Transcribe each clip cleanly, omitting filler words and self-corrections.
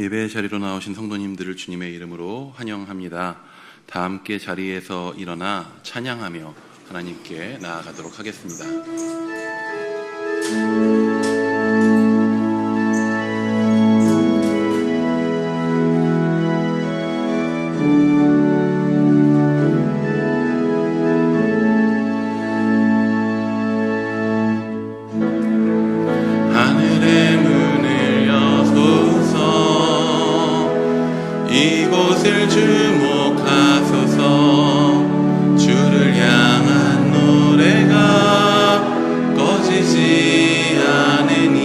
예배 자리로 나오신 성도님들을 주님의 이름으로 환영합니다. 다 함께 자리에서 일어나 찬양하며 하나님께 나아가도록 하겠습니다. 이곳을 주목하소서. 주를 향한 노래가 꺼지지 않으니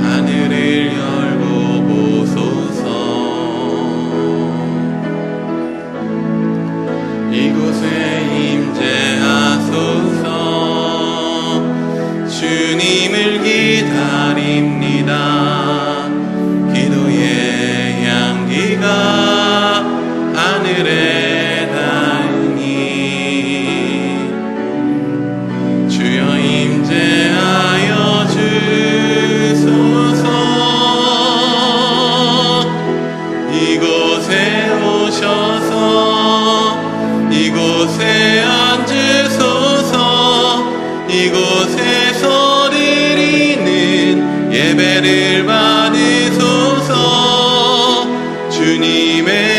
하늘을 열고 보소서. 이곳에 임재하소서. 주님을 기다립니다. 하늘에 닿으니 주여 임재하여 주소서. 이곳에 오셔서 이곳에 앉으소서. 이곳에서 드리는 예배를 받으소서. 주님의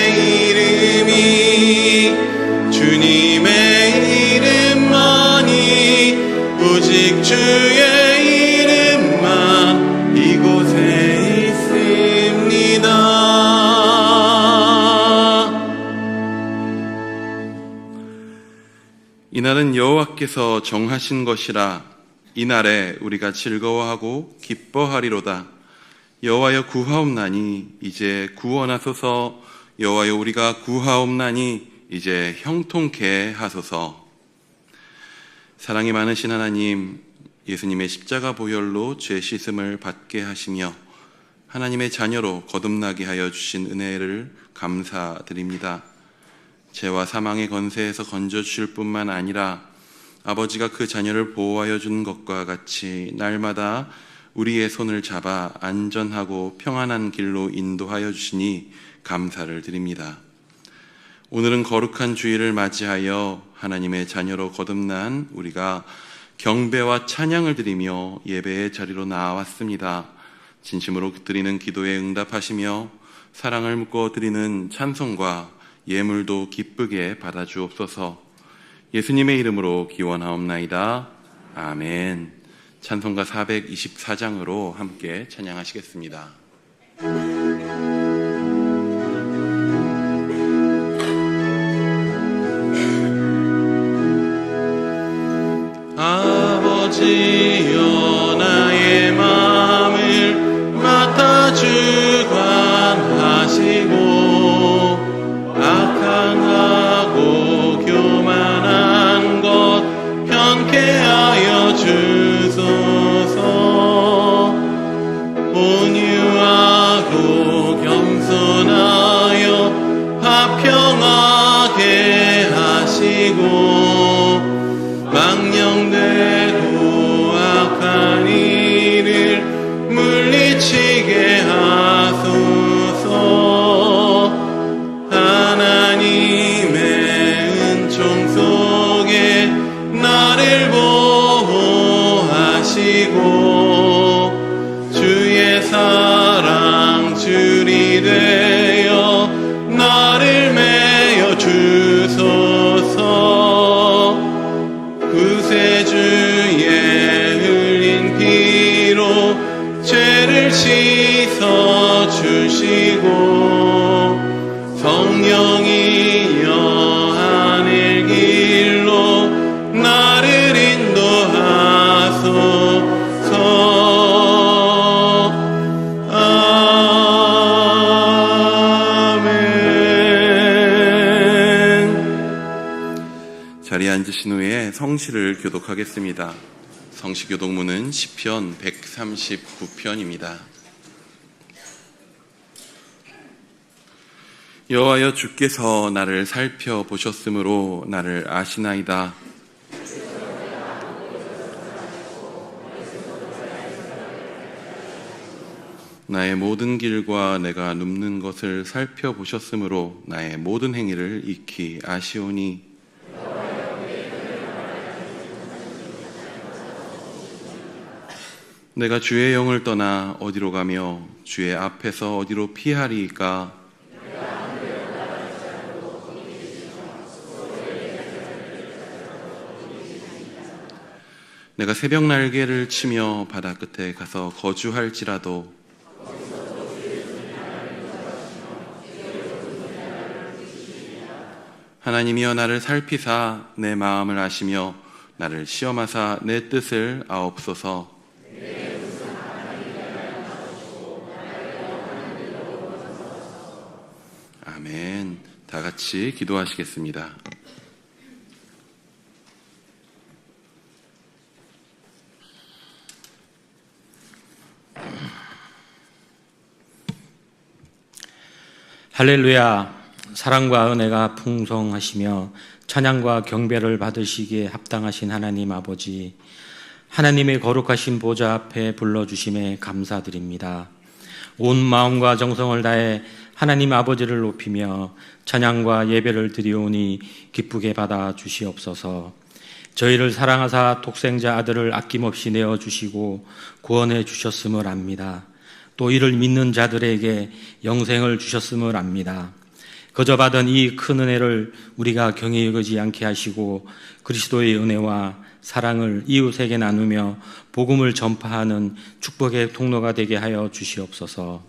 이름만이 오직 주의 이름만 이곳에 있습니다. 이날은 여호와께서 정하신 것이라. 이날에 우리가 즐거워하고 기뻐하리로다. 여호와여 구하옵나니 이제 구원하소서. 여호와여 우리가 구하옵나니 이제 형통케 하소서. 사랑이 많으신 하나님, 예수님의 십자가 보혈로 죄 씻음을 받게 하시며 하나님의 자녀로 거듭나게 하여 주신 은혜를 감사드립니다. 죄와 사망의 권세에서 건져주실 뿐만 아니라 아버지가 그 자녀를 보호하여 준 것과 같이 날마다 우리의 손을 잡아 안전하고 평안한 길로 인도하여 주시니 감사를 드립니다. 오늘은 거룩한 주일을 맞이하여 하나님의 자녀로 거듭난 우리가 경배와 찬양을 드리며 예배의 자리로 나왔습니다. 진심으로 드리는 기도에 응답하시며 사랑을 묻고 드리는 찬송과 예물도 기쁘게 받아주옵소서. 예수님의 이름으로 기원하옵나이다. 아멘. 찬송가 424장으로 함께 찬양하시겠습니다. 아버지여 나의 마음을 맡아 주관하시고 악항하고 교만한 것 편케 하여 주소서. 온유하고 겸손하여 화평하게 하시고 망령되고 악한 일을 물리치게 하소서. 하나님의 은총 속에 나를 보호하시고 주의 사랑 줄이 되어 나를 메어 주소서. 구세주의 흘린 피로 죄를 씻어 주시고 성령이여 하늘 길로 나를 인도하소서. 아멘. 자리에 앉으신 후에 성시를 교독하겠습니다. 성시 교독문은 시편 139편입니다. 여호와여 주께서 나를 살펴보셨으므로 나를 아시나이다. 나의 모든 길과 내가 눕는 것을 살펴보셨으므로 나의 모든 행위를 익히 아시오니 내가 주의 영을 떠나 어디로 가며 주의 앞에서 어디로 피하리이까? 내가 새벽 날개를 치며 바다 끝에 가서 거주할지라도 하나님이여 나를 살피사 내 마음을 아시며 나를 시험하사 내 뜻을 아옵소서. 아멘. 다 같이 기도하시겠습니다. 할렐루야. 사랑과 은혜가 풍성하시며 찬양과 경배를 받으시기에 합당하신 하나님 아버지, 하나님의 거룩하신 보좌 앞에 불러주심에 감사드립니다. 온 마음과 정성을 다해 하나님 아버지를 높이며 찬양과 예배를 드리오니 기쁘게 받아 주시옵소서. 저희를 사랑하사 독생자 아들을 아낌없이 내어주시고 구원해 주셨음을 압니다. 또 이를 믿는 자들에게 영생을 주셨음을 압니다. 거저 받은 이 큰 은혜를 우리가 경히 여기지 않게 하시고 그리스도의 은혜와 사랑을 이웃에게 나누며 복음을 전파하는 축복의 통로가 되게 하여 주시옵소서.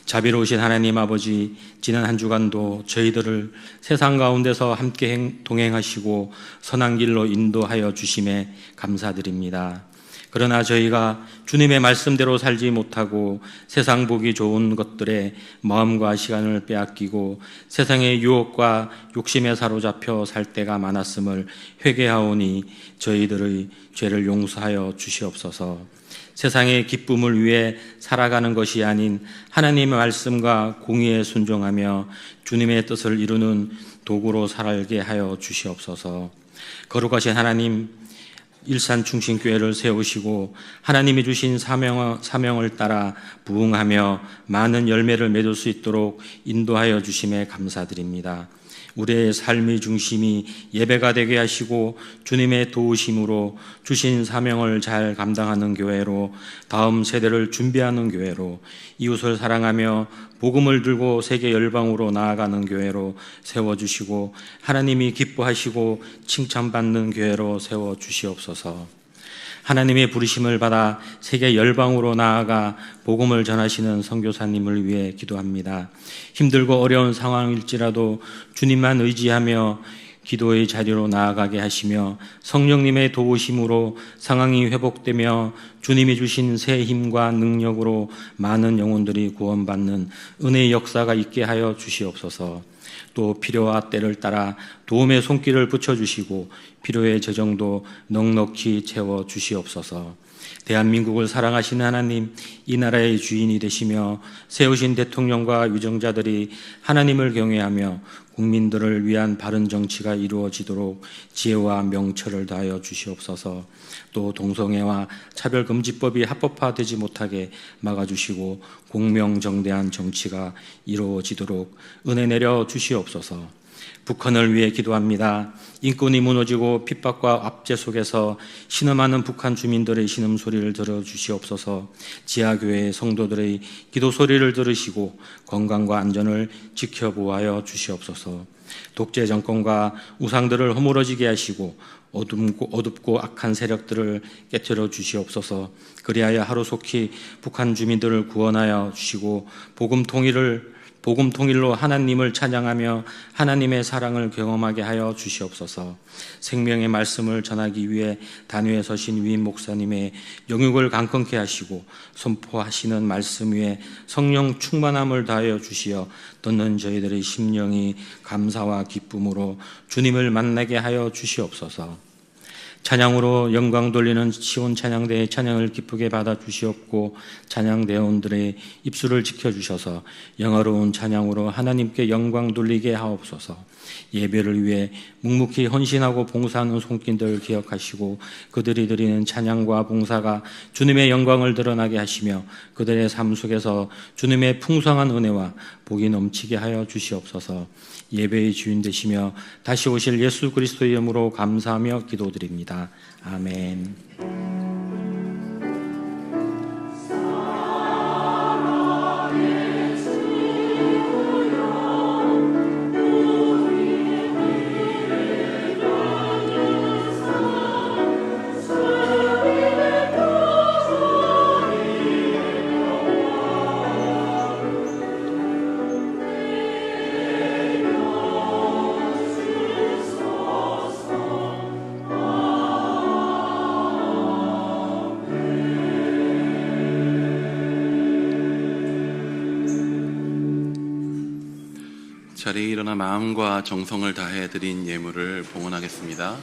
자비로우신 하나님 아버지, 지난 한 주간도 저희들을 세상 가운데서 함께 동행하시고 선한 길로 인도하여 주심에 감사드립니다. 그러나 저희가 주님의 말씀대로 살지 못하고 세상 보기 좋은 것들에 마음과 시간을 빼앗기고 세상의 유혹과 욕심에 사로잡혀 살 때가 많았음을 회개하오니 저희들의 죄를 용서하여 주시옵소서. 세상의 기쁨을 위해 살아가는 것이 아닌 하나님의 말씀과 공의에 순종하며 주님의 뜻을 이루는 도구로 살게 하여 주시옵소서. 거룩하신 하나님, 일산중심교회를 세우시고 하나님이 주신 사명을 따라 부응하며 많은 열매를 맺을 수 있도록 인도하여 주심에 감사드립니다. 우리의 삶의 중심이 예배가 되게 하시고 주님의 도우심으로 주신 사명을 잘 감당하는 교회로, 다음 세대를 준비하는 교회로, 이웃을 사랑하며 복음을 들고 세계 열방으로 나아가는 교회로 세워주시고 하나님이 기뻐하시고 칭찬받는 교회로 세워주시옵소서. 하나님의 부르심을 받아 세계 열방으로 나아가 복음을 전하시는 선교사님을 위해 기도합니다. 힘들고 어려운 상황일지라도 주님만 의지하며 기도의 자리로 나아가게 하시며 성령님의 도우심으로 상황이 회복되며 주님이 주신 새 힘과 능력으로 많은 영혼들이 구원받는 은혜의 역사가 있게 하여 주시옵소서. 또 필요와 때를 따라 도움의 손길을 붙여주시고 필요의 재정도 넉넉히 채워주시옵소서. 대한민국을 사랑하시는 하나님, 이 나라의 주인이 되시며 세우신 대통령과 유정자들이 하나님을 경외하며 국민들을 위한 바른 정치가 이루어지도록 지혜와 명철을 다하여 주시옵소서. 또 동성애와 차별금지법이 합법화되지 못하게 막아주시고 공명정대한 정치가 이루어지도록 은혜 내려 주시옵소서. 북한을 위해 기도합니다. 인권이 무너지고 핍박과 압제 속에서 신음하는 북한 주민들의 신음소리를 들어주시옵소서. 지하교회 성도들의 기도 소리를 들으시고 건강과 안전을 지켜보아여 주시옵소서. 독재 정권과 우상들을 허물어지게 하시고 어둡고 악한 세력들을 깨뜨려 주시옵소서. 그리하여 하루속히 북한 주민들을 구원하여 주시고 복음 통일로 하나님을 찬양하며 하나님의 사랑을 경험하게 하여 주시옵소서. 생명의 말씀을 전하기 위해 단위에 서신 위임 목사님의 영육을 강건케 하시고 선포하시는 말씀 위에 성령 충만함을 다하여 주시어 듣는 저희들의 심령이 감사와 기쁨으로 주님을 만나게 하여 주시옵소서. 찬양으로 영광 돌리는 시온 찬양대의 찬양을 기쁘게 받아 주시옵고 찬양대원들의 입술을 지켜주셔서 영화로운 찬양으로 하나님께 영광 돌리게 하옵소서. 예배를 위해 묵묵히 헌신하고 봉사하는 손길들을 기억하시고 그들이 드리는 찬양과 봉사가 주님의 영광을 드러나게 하시며 그들의 삶 속에서 주님의 풍성한 은혜와 복이 넘치게 하여 주시옵소서. 예배의 주인 되시며 다시 오실 예수 그리스도의 이름으로 감사하며 기도드립니다. 아멘. 자리에 일어나 마음과 정성을 다해 드린 예물을 봉헌하겠습니다.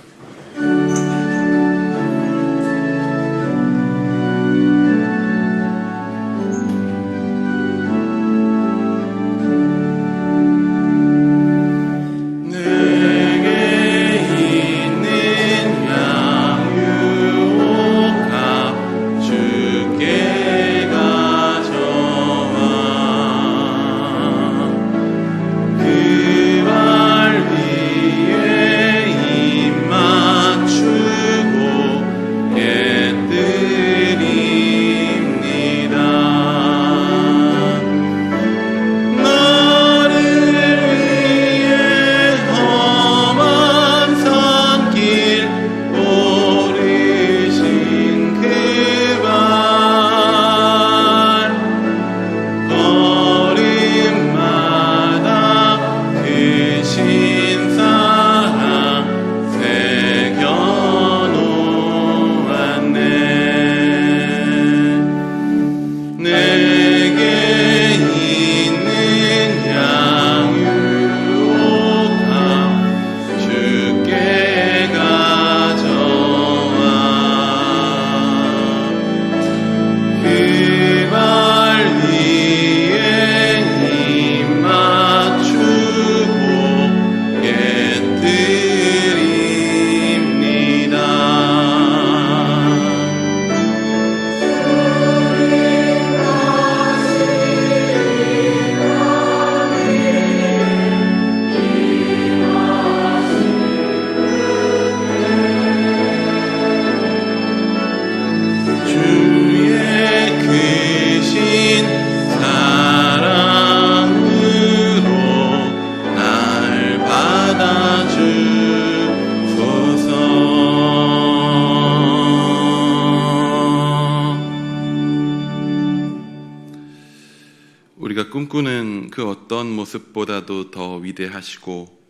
우리가 꿈꾸는 그 어떤 모습보다도 더 위대하시고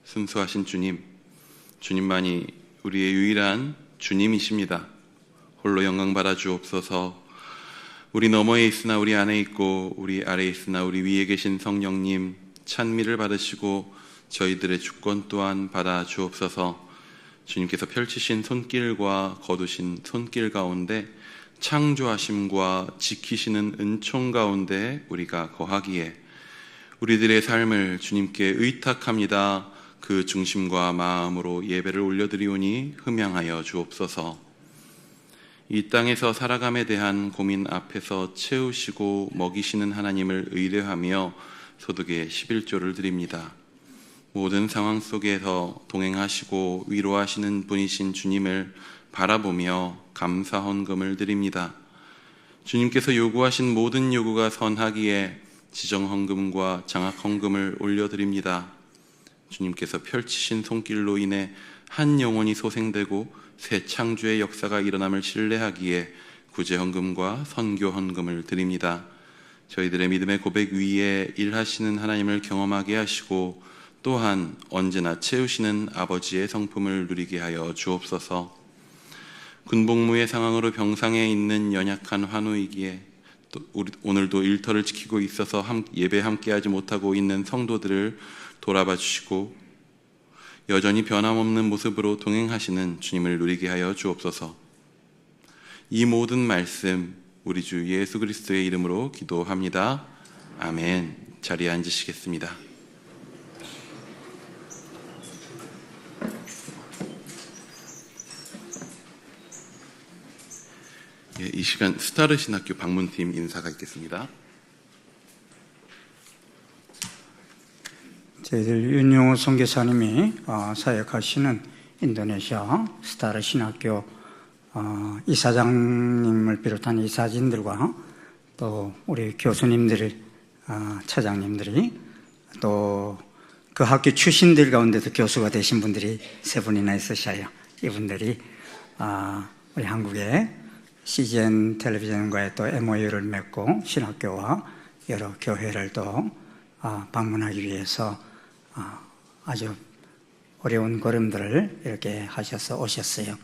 순수하신 주님, 주님만이 우리의 유일한 주님이십니다. 홀로 영광 받아 주옵소서. 우리 너머에 있으나 우리 안에 있고 우리 아래에 있으나 우리 위에 계신 성령님 찬미를 받으시고 저희들의 주권 또한 받아 주옵소서. 주님께서 펼치신 손길과 거두신 손길 가운데 창조하심과 지키시는 은총 가운데 우리가 거하기에 우리들의 삶을 주님께 의탁합니다. 그 중심과 마음으로 예배를 올려드리오니 흠양하여 주옵소서. 이 땅에서 살아감에 대한 고민 앞에서 채우시고 먹이시는 하나님을 의뢰하며 소득의 11조를 드립니다. 모든 상황 속에서 동행하시고 위로하시는 분이신 주님을 바라보며 감사 헌금을 드립니다. 주님께서 요구하신 모든 요구가 선하기에 지정 헌금과 장학 헌금을 올려드립니다. 주님께서 펼치신 손길로 인해 한 영혼이 소생되고 새 창조의 역사가 일어남을 신뢰하기에 구제 헌금과 선교 헌금을 드립니다. 저희들의 믿음의 고백 위에 일하시는 하나님을 경험하게 하시고 또한 언제나 채우시는 아버지의 성품을 누리게 하여 주옵소서. 군복무의 상황으로 병상에 있는 연약한 환우이기에 오늘도 일터를 지키고 있어서 예배 함께하지 못하고 있는 성도들을 돌아봐 주시고 여전히 변함없는 모습으로 동행하시는 주님을 누리게 하여 주옵소서. 이 모든 말씀 우리 주 예수 그리스도의 이름으로 기도합니다. 아멘. 자리에 앉으시겠습니다. 이 시간 스타르 신학교 방문팀 인사가 있겠습니다. 저희들 윤용호 선교사님이 사역하시는 인도네시아 스타르 신학교 이사장님을 비롯한 이사진들과 또 우리 교수님들, 차장님들이 또 그 학교 출신들 가운데도 교수가 되신 분들이 3분이나 있으셔요. 이분들이 우리 한국의 CGN 텔레비전과의 또 MOU를 맺고 신학교와 여러 교회를 또 방문하기 위해서 아주 어려운 걸음들을 이렇게 하셔서 오셨어요.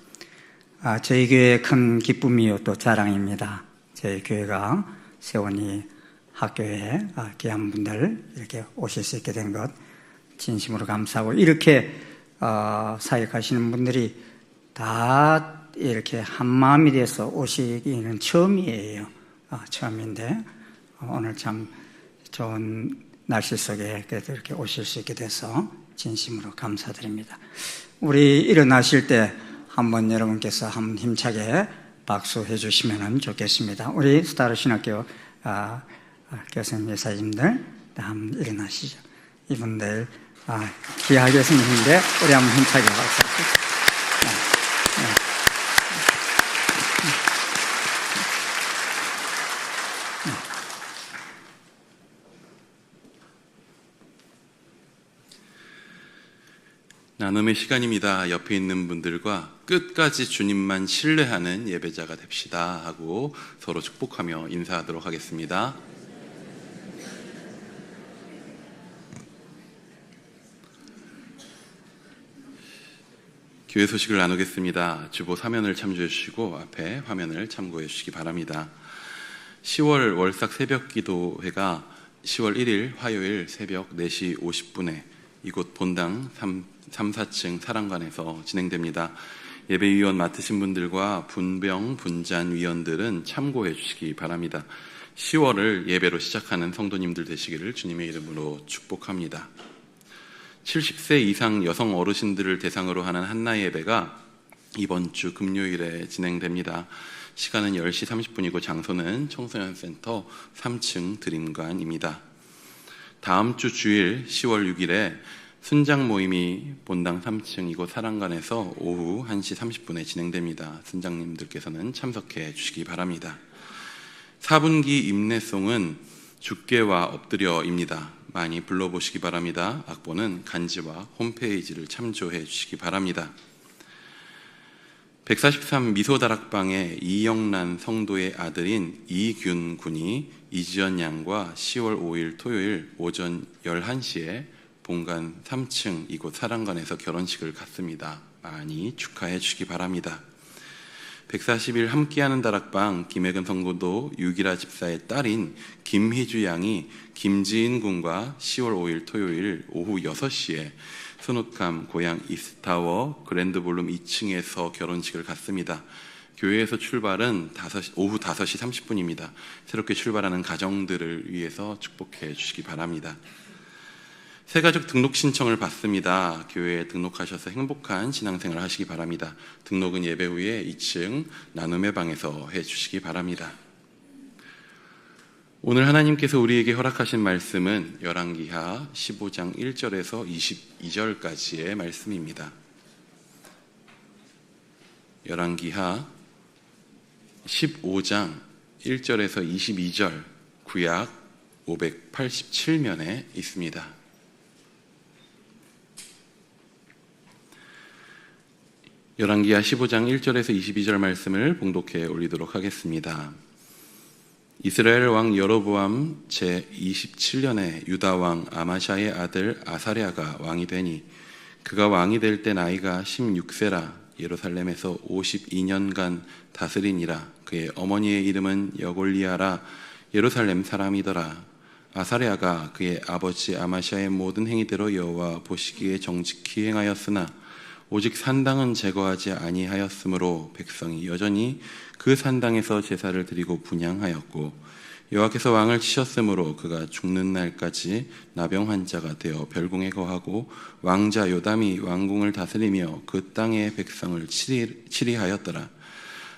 저희 교회의 큰 기쁨이요 또 자랑입니다. 저희 교회가 세원이 학교에 귀한 분들 이렇게 오실 수 있게 된 것 진심으로 감사하고, 이렇게 사역하시는 분들이 다 이렇게 한 마음이 돼서 오시기는 처음이에요. 처음인데 오늘 참 좋은 날씨 속에 그래도 이렇게 오실 수 있게 돼서 진심으로 감사드립니다. 우리 일어나실 때 한번 여러분께서 한번 힘차게 박수해 주시면 좋겠습니다. 우리 스타르 신학교 교수님, 예사님들 한번 일어나시죠. 이분들 귀하 교수님인데 우리 한번 힘차게 박수. 나눔의 시간입니다. 옆에 있는 분들과 끝까지 주님만 신뢰하는 예배자가 됩시다 하고 서로 축복하며 인사하도록 하겠습니다. 교회 소식을 나누겠습니다. 주보 사면을 참조해 주시고 앞에 화면을 참고해 주시기 바랍니다. 10월 월삭 새벽 기도회가 10월 1일 화요일 새벽 4시 50분에 이곳 본당 3, 4층 사랑관에서 진행됩니다. 예배위원 맡으신 분들과 분병, 분잔 위원들은 참고해 주시기 바랍니다. 10월을 예배로 시작하는 성도님들 되시기를 주님의 이름으로 축복합니다. 70세 이상 여성 어르신들을 대상으로 하는 한나 예배가 이번 주 금요일에 진행됩니다. 시간은 10시 30분이고 장소는 청소년센터 3층 드림관입니다. 다음 주 주일 10월 6일에 순장 모임이 본당 3층 이곳 사랑관에서 오후 1시 30분에 진행됩니다. 순장님들께서는 참석해 주시기 바랍니다. 4분기 임내송은 주께와 엎드려입니다. 많이 불러보시기 바랍니다. 악보는 간지와 홈페이지를 참조해 주시기 바랍니다. 143 미소다락방의 이영란 성도의 아들인 이균 군이 이지연 양과 10월 5일 토요일 오전 11시에 본관 3층 이곳 사랑관에서 결혼식을 갖습니다. 많이 축하해 주시기 바랍니다. 140일 함께하는 다락방 김혜근 성도도 유기라 집사의 딸인 김희주 양이 김지인 군과 10월 5일 토요일 오후 6시에 순옥함 고향 이스타워 그랜드볼룸 2층에서 결혼식을 갖습니다. 교회에서 출발은 오후 5시 30분입니다. 새롭게 출발하는 가정들을 위해서 축복해 주시기 바랍니다. 새가족 등록 신청을 받습니다. 교회에 등록하셔서 행복한 신앙생활 하시기 바랍니다. 등록은 예배 후에 2층 나눔의 방에서 해주시기 바랍니다. 오늘 하나님께서 우리에게 허락하신 말씀은 열왕기하 15장 1절에서 22절까지의 말씀입니다. 열왕기하 15장 1절에서 22절 구약 587면에 있습니다. 열왕기하 15장 1절에서 22절 말씀을 봉독해 올리도록 하겠습니다. 이스라엘 왕 여로보암 제27년에 유다 왕 아마샤의 아들 아사랴가 왕이 되니 그가 왕이 될 때 나이가 16세라 예루살렘에서 52년간 다스리니라. 그의 어머니의 이름은 여골리아라 예루살렘 사람이더라. 아사랴가 그의 아버지 아마시아의 모든 행위대로 여호와 보시기에 정직히 행하였으나 오직 산당은 제거하지 아니하였으므로 백성이 여전히 그 산당에서 제사를 드리고 분향하였고 여호와께서 왕을 치셨으므로 그가 죽는 날까지 나병 환자가 되어 별궁에 거하고 왕자 요담이 왕궁을 다스리며 그 땅의 백성을 치리하였더라.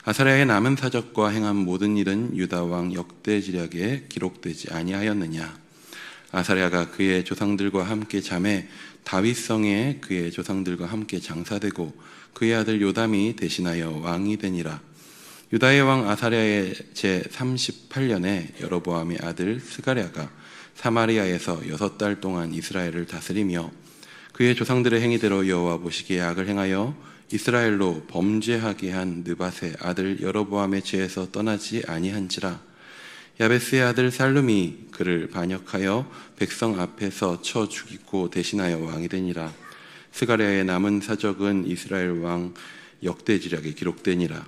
아사랴의 남은 사적과 행한 모든 일은 유다 왕 역대지략에 기록되지 아니하였느냐. 아사랴가 그의 조상들과 함께 잠에 다윗성에 그의 조상들과 함께 장사되고 그의 아들 요담이 대신하여 왕이 되니라. 유다의 왕 아사랴의 제38년에 여로보암의 아들 스가랴가 사마리아에서 6달 동안 이스라엘을 다스리며 그의 조상들의 행위대로 여호와 보시기에 악을 행하여 이스라엘로 범죄하게 한 느밧의 아들 여로보암의 죄에서 떠나지 아니한지라. 야베스의 아들 살룸이 그를 반역하여 백성 앞에서 쳐 죽이고 대신하여 왕이 되니라. 스가랴의 남은 사적은 이스라엘 왕 역대지략에 기록되니라.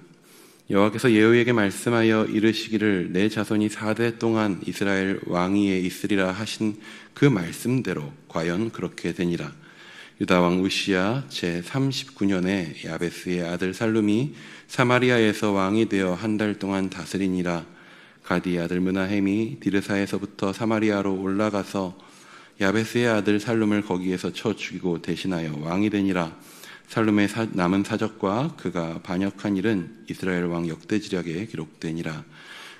여호와께서 예후에게 말씀하여 이르시기를 내 자손이 4대 동안 이스라엘 왕위에 있으리라 하신 그 말씀대로 과연 그렇게 되니라. 유다 왕 우시야 제39년에 야베스의 아들 살룸이 사마리아에서 왕이 되어 한 달 동안 다스리니라. 가디의 아들 므나헴이 디르사에서부터 사마리아로 올라가서 야베스의 아들 살룸을 거기에서 쳐 죽이고 대신하여 왕이 되니라. 살룸의 남은 사적과 그가 반역한 일은 이스라엘 왕 역대지략에 기록되니라.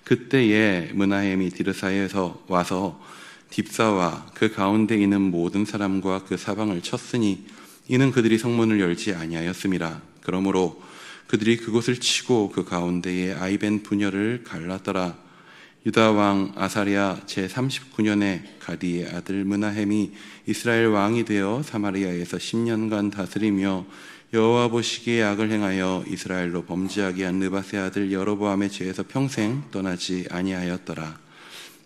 그때에 므나헴이 디르사에서 와서 딥사와 그 가운데 있는 모든 사람과 그 사방을 쳤으니 이는 그들이 성문을 열지 아니하였음이라. 그러므로 그들이 그곳을 치고 그 가운데에 아이벤 부녀를 갈랐더라. 유다 왕 아사랴 제39년에 가디의 아들 므나헴이 이스라엘 왕이 되어 사마리아에서 10년간 다스리며 여호와 보시기에 악을 행하여 이스라엘로 범죄하게 한 느밧의 아들 여로보암의 죄에서 평생 떠나지 아니하였더라.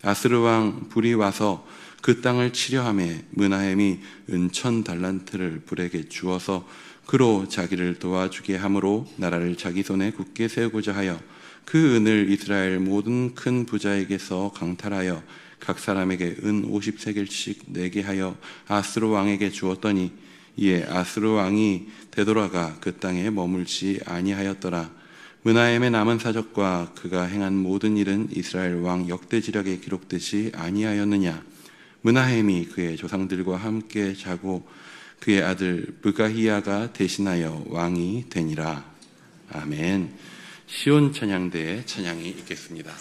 아스르 왕 불이 와서 그 땅을 치려하매 므나헴이 은천 달란트를 불에게 주어서 그로 자기를 도와주게 함으로 나라를 자기 손에 굳게 세우고자 하여 그 은을 이스라엘 모든 큰 부자에게서 강탈하여 각 사람에게 은 50세겔씩 내게 하여 아스루 왕에게 주었더니 이에 아스루 왕이 되돌아가 그 땅에 머물지 아니하였더라. 므나헴의 남은 사적과 그가 행한 모든 일은 이스라엘 왕 역대지략에 기록되지 아니하였느냐. 므나헴이 그의 조상들과 함께 자고 그의 아들 브가히야가 대신하여 왕이 되니라. 아멘. 시온 찬양대의 찬양이 있겠습니다.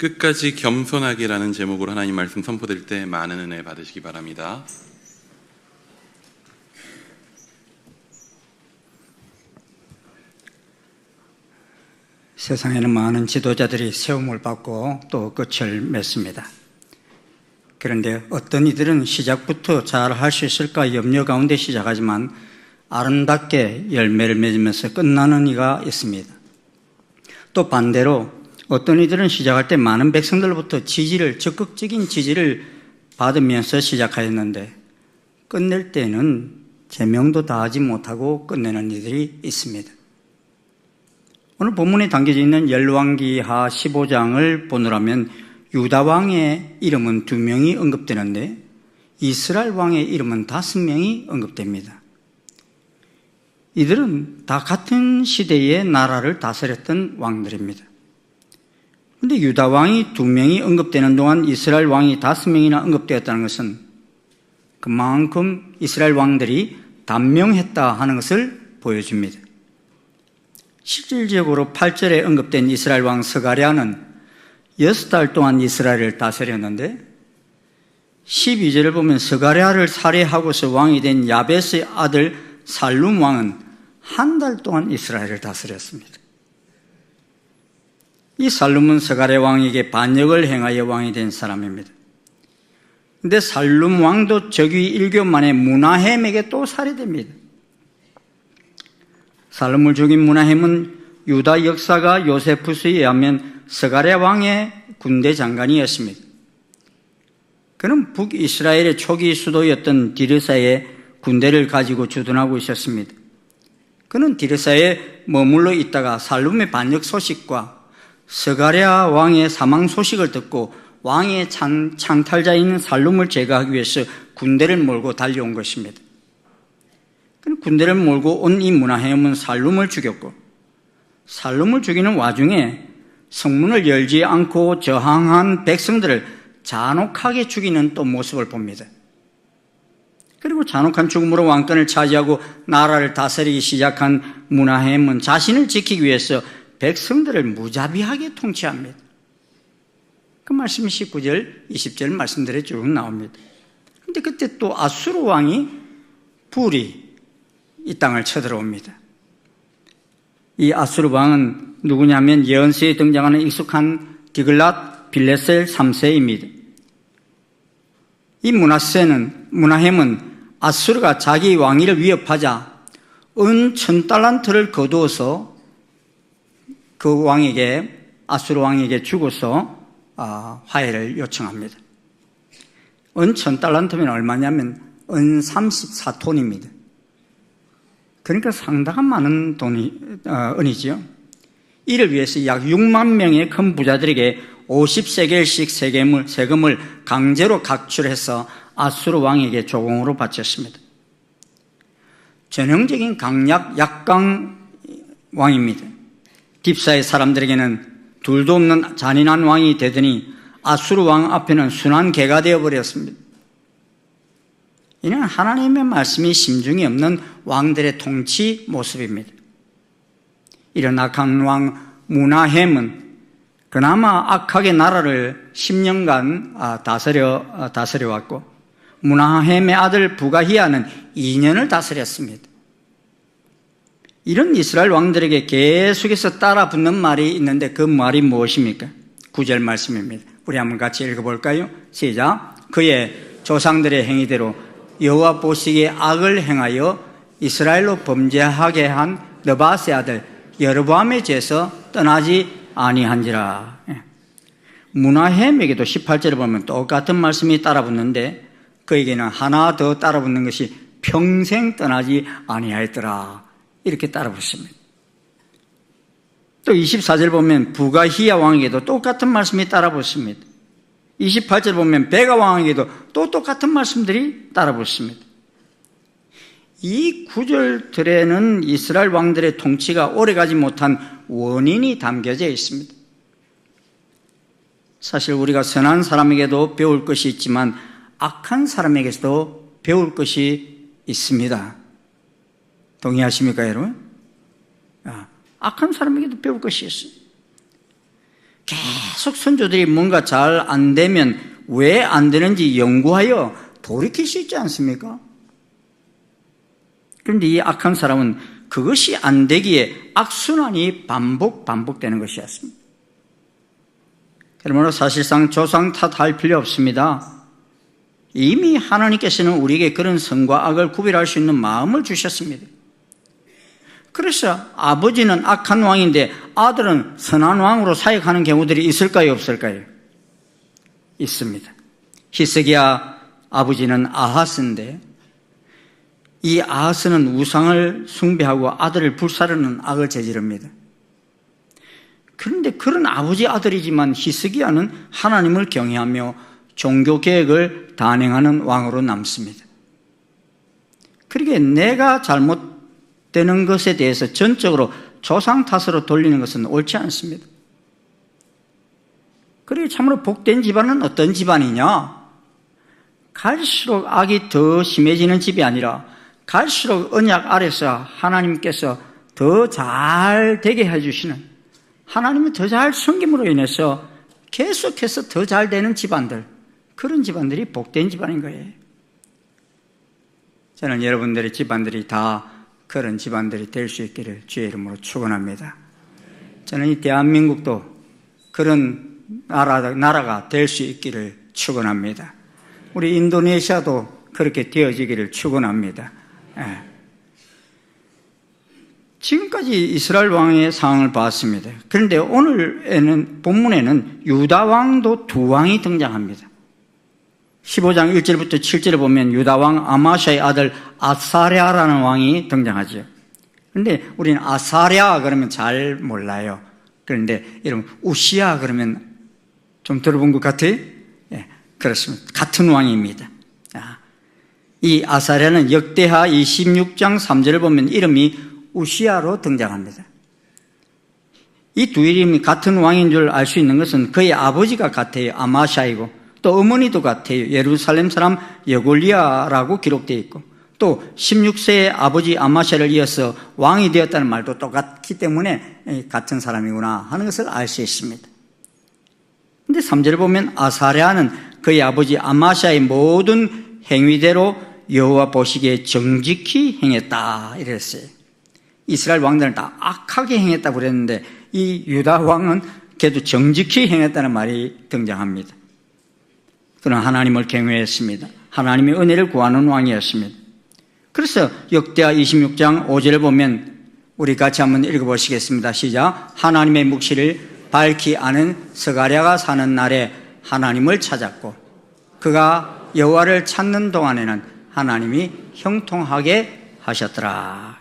끝까지 겸손하게라는 제목으로 하나님 말씀 선포될 때 많은 은혜 받으시기 바랍니다. 세상에는 많은 지도자들이 세움을 받고 또 끝을 맺습니다. 그런데 어떤 이들은 시작부터 잘 할 수 있을까 염려 가운데 시작하지만 아름답게 열매를 맺으면서 끝나는 이가 있습니다. 또 반대로 어떤 이들은 시작할 때 많은 백성들로부터 적극적인 지지를 받으면서 시작하였는데 끝낼 때는 제명도 다하지 못하고 끝내는 이들이 있습니다. 오늘 본문에 담겨져 있는 열왕기하 15장을 보느라면 유다 왕의 이름은 2명이 언급되는데 이스라엘 왕의 이름은 5명이 언급됩니다. 이들은 다 같은 시대의 나라를 다스렸던 왕들입니다. 그런데 유다 왕이 2명이 언급되는 동안 이스라엘 왕이 5명이나 언급되었다는 것은 그만큼 이스라엘 왕들이 단명했다 하는 것을 보여줍니다. 실질적으로 8절에 언급된 이스라엘 왕 스가랴는 6달 동안 이스라엘을 다스렸는데 12절을 보면 스가랴를 살해하고서 왕이 된 야베스의 아들 살룸 왕은 1달 동안 이스라엘을 다스렸습니다. 이 살룸은 스가랴 왕에게 반역을 행하여 왕이 된 사람입니다. 그런데 살룸 왕도 즉위 1개월 만에 무나헴에게 또 살해됩니다. 살룸을 죽인 무나헴은 유다 역사가 요세푸스에 의하면 스가랴 왕의 군대 장관이었습니다. 그는 북이스라엘의 초기 수도였던 디르사에 군대를 가지고 주둔하고 있었습니다. 그는 디르사에 머물러 있다가 살룸의 반역 소식과 스가랴 왕의 사망 소식을 듣고 왕의 창탈자인 살룸을 제거하기 위해서 군대를 몰고 달려온 것입니다. 군대를 몰고 온 이 무나헴은 살룸을 죽였고 살룸을 죽이는 와중에 성문을 열지 않고 저항한 백성들을 잔혹하게 죽이는 또 모습을 봅니다. 그리고 잔혹한 죽음으로 왕권을 차지하고 나라를 다스리기 시작한 무나헴은 자신을 지키기 위해서 백성들을 무자비하게 통치합니다. 그 말씀이 19절, 20절 말씀들에 쭉 나옵니다. 그런데 그때 또 아수르 왕이 불이 이 땅을 쳐들어옵니다. 이 아수르 왕은 누구냐면 예언서에 등장하는 익숙한 디글랏 빌레셀 3세입니다. 이 무나헴은 아수르가 자기 왕위를 위협하자 은 1000달란트를 거두어서 그 왕에게, 아수르 왕에게 주고서 화해를 요청합니다. 은 1000달란트면 얼마냐면 은 34톤입니다. 그러니까 상당한 많은 은이지요. 이를 위해서 약 6만 명의 큰 부자들에게 50세겔씩 세금을 강제로 각출해서 아수르 왕에게 조공으로 바쳤습니다. 전형적인 약강 왕입니다. 딥사의 사람들에게는 둘도 없는 잔인한 왕이 되더니 아수르 왕 앞에는 순한 개가 되어버렸습니다. 이는 하나님의 말씀이 심중이 없는 왕들의 통치 모습입니다. 이런 악한 왕 무나헴은 그나마 악하게 나라를 10년간 다스려왔고 무나헴의 아들 부가히야는 2년을 다스렸습니다. 이런 이스라엘 왕들에게 계속해서 따라붙는 말이 있는데 그 말이 무엇입니까? 9절 말씀입니다. 우리 한번 같이 읽어볼까요? 시작. 그의 조상들의 행위대로 여호와 보시기에 악을 행하여 이스라엘로 범죄하게 한 느바스의 아들 여로보암의 죄에서 떠나지 아니한지라. 무나헴에게도 18절에 보면 똑같은 말씀이 따라붙는데 그에게는 하나 더 따라붙는 것이 평생 떠나지 아니하였더라. 이렇게 따라붙습니다. 또 24절 보면 부가히야 왕에게도 똑같은 말씀이 따라붙습니다. 28절 보면 베가 왕에게도 또 똑같은 말씀들이 따라붙습니다. 이 구절들에는 이스라엘 왕들의 통치가 오래가지 못한 원인이 담겨져 있습니다. 사실 우리가 선한 사람에게도 배울 것이 있지만 악한 사람에게서도 배울 것이 있습니다. 동의하십니까, 여러분? 악한 사람에게도 배울 것이 있어요. 계속 선조들이 뭔가 잘 안 되면 왜 안 되는지 연구하여 돌이킬 수 있지 않습니까? 그런데 이 악한 사람은 그것이 안 되기에 악순환이 반복되는 것이었습니다. 그러므로 사실상 조상 탓할 필요 없습니다. 이미 하나님께서는 우리에게 그런 선과 악을 구별할 수 있는 마음을 주셨습니다. 그래서 아버지는 악한 왕인데 아들은 선한 왕으로 사역하는 경우들이 있을까요, 없을까요? 있습니다. 히스기야 아버지는 아하스인데 이 아하스는 우상을 숭배하고 아들을 불사르는 악을 저지릅니다. 그런데 그런 아버지 아들이지만 히스기야는 하나님을 경외하며 종교 계획을 단행하는 왕으로 남습니다. 그러게 내가 잘못되는 것에 대해서 전적으로 조상 탓으로 돌리는 것은 옳지 않습니다. 그리고 참으로 복된 집안은 어떤 집안이냐? 갈수록 악이 더 심해지는 집이 아니라 갈수록 언약 아래서 하나님께서 더 잘 되게 해주시는, 하나님이 더 잘 섬김으로 인해서 계속해서 더 잘 되는 집안들, 그런 집안들이 복된 집안인 거예요. 저는 여러분들의 집안들이 다 그런 집안들이 될 수 있기를 주의 이름으로 축원합니다. 저는 이 대한민국도 그런 나라가 될 수 있기를 축원합니다. 우리 인도네시아도 그렇게 되어지기를 축원합니다. 지금까지 이스라엘 왕의 상황을 봤습니다. 그런데 오늘에는 본문에는 유다 왕도 두 왕이 등장합니다. 15장 1절부터 7절에 보면 유다 왕 아마샤의 아들 아사랴라는 왕이 등장하죠. 그런데 우리는 아사랴 그러면 잘 몰라요. 그런데 여러분 우시야 그러면 좀 들어본 것 같아요? 예, 그렇습니다. 같은 왕입니다. 이 아사랴는 역대하 26장 3절을 보면 이름이 우시야로 등장합니다. 이 두 이름이 같은 왕인 줄 알 수 있는 것은 그의 아버지가 같아요. 아마샤이고 또 어머니도 같아요. 예루살렘 사람 여골리아라고 기록되어 있고 또 16세의 아버지 아마샤를 이어서 왕이 되었다는 말도 똑같기 때문에 같은 사람이구나 하는 것을 알 수 있습니다. 그런데 3절을 보면 아사랴는 그의 아버지 아마샤의 모든 행위대로 여호와 보시기에 정직히 행했다 이랬어요. 이스라엘 왕들은 다 악하게 행했다고 그랬는데 이 유다 왕은 그래도 정직히 행했다는 말이 등장합니다. 그는 하나님을 경외했습니다. 하나님의 은혜를 구하는 왕이었습니다. 그래서 역대하 26장 5절을 보면 우리 같이 한번 읽어보시겠습니다. 시작. 하나님의 묵시를 밝히 아는 스가랴가 사는 날에 하나님을 찾았고 그가 여호와를 찾는 동안에는 하나님이 형통하게 하셨더라.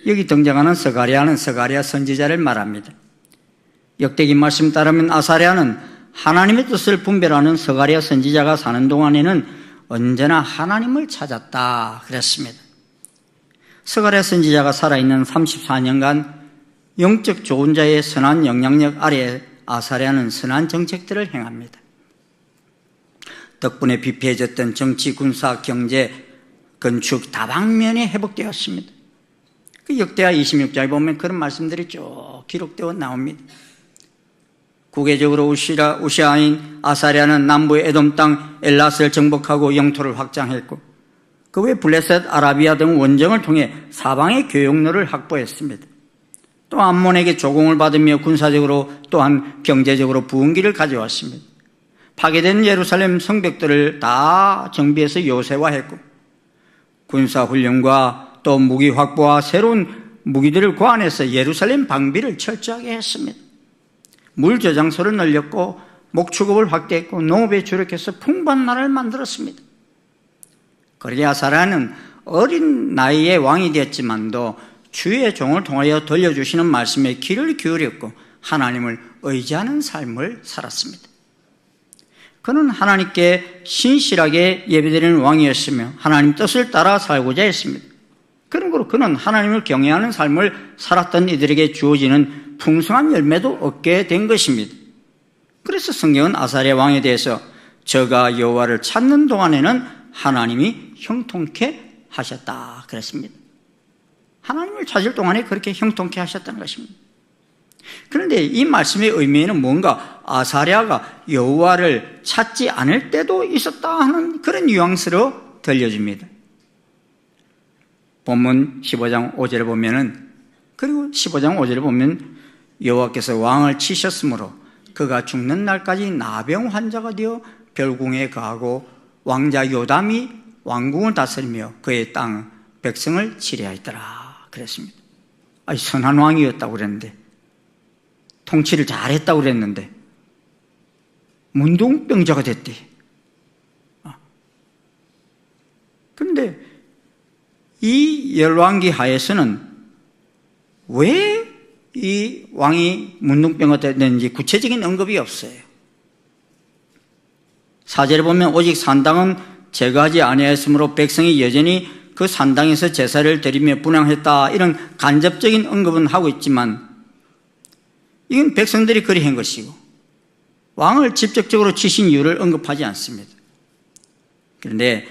여기 등장하는 스가랴는 스가랴 선지자를 말합니다. 역대기 말씀 따르면 아사랴는 하나님의 뜻을 분별하는 스가랴 선지자가 사는 동안에는 언제나 하나님을 찾았다 그랬습니다. 스가랴 선지자가 살아있는 34년간 영적 좋은 자의 선한 영향력 아래에 아사랴는 선한 정책들을 행합니다. 덕분에 비폐해졌던 정치, 군사, 경제, 건축 다방면이 회복되었습니다. 그 역대하 26장에 보면 그런 말씀들이 쭉 기록되어 나옵니다. 국외적으로 우시아인 아사랴는 남부의 에돔 땅 엘라스를 정복하고 영토를 확장했고 그 외 블레셋, 아라비아 등 원정을 통해 사방의 교역로를 확보했습니다. 또 암몬에게 조공을 받으며 군사적으로 또한 경제적으로 부흥기를 가져왔습니다. 파괴된 예루살렘 성벽들을 다 정비해서 요새화했고 군사훈련과 또 무기 확보와 새로운 무기들을 고안해서 예루살렘 방비를 철저하게 했습니다. 물 저장소를 늘렸고 목축업을 확대했고 농업에 주력해서 풍부한 나라를 만들었습니다. 그러자 아사랴는 어린 나이에 왕이 되었지만도 주의 종을 통하여 들려주시는 말씀에 귀를 기울였고 하나님을 의지하는 삶을 살았습니다. 그는 하나님께 신실하게 예배드리는 왕이었으며 하나님 뜻을 따라 살고자 했습니다. 그러므로 그는 하나님을 경외하는 삶을 살았던 이들에게 주어지는 풍성한 열매도 얻게 된 것입니다. 그래서 성경은 아사랴 왕에 대해서 저가 여호와를 찾는 동안에는 하나님이 형통케 하셨다 그랬습니다. 하나님을 찾을 동안에 그렇게 형통케 하셨다는 것입니다. 그런데 이 말씀의 의미는 뭔가 아사랴가 여호와를 찾지 않을 때도 있었다 하는 그런 뉘앙스로 들려줍니다. 본문 15장 5절에 보면은, 그리고 15장 5절에 보면 여호와께서 왕을 치셨으므로 그가 죽는 날까지 나병 환자가 되어 별궁에 거하고 왕자 요담이 왕궁을 다스리며 그의 땅 백성을 치리하였더라 그랬습니다. 아니, 선한 왕이었다고 그랬는데, 통치를 잘했다고 그랬는데 문둥병자가 됐대. 그런데 이 열왕기 하에서는 왜 이 왕이 문둥병이 됐는지 구체적인 언급이 없어요. 4절에 보면 오직 산당은 제거하지 아니하였으므로 백성이 여전히 그 산당에서 제사를 드리며 분향했다, 이런 간접적인 언급은 하고 있지만 이건 백성들이 그리 한 것이고 왕을 직접적으로 치신 이유를 언급하지 않습니다. 그런데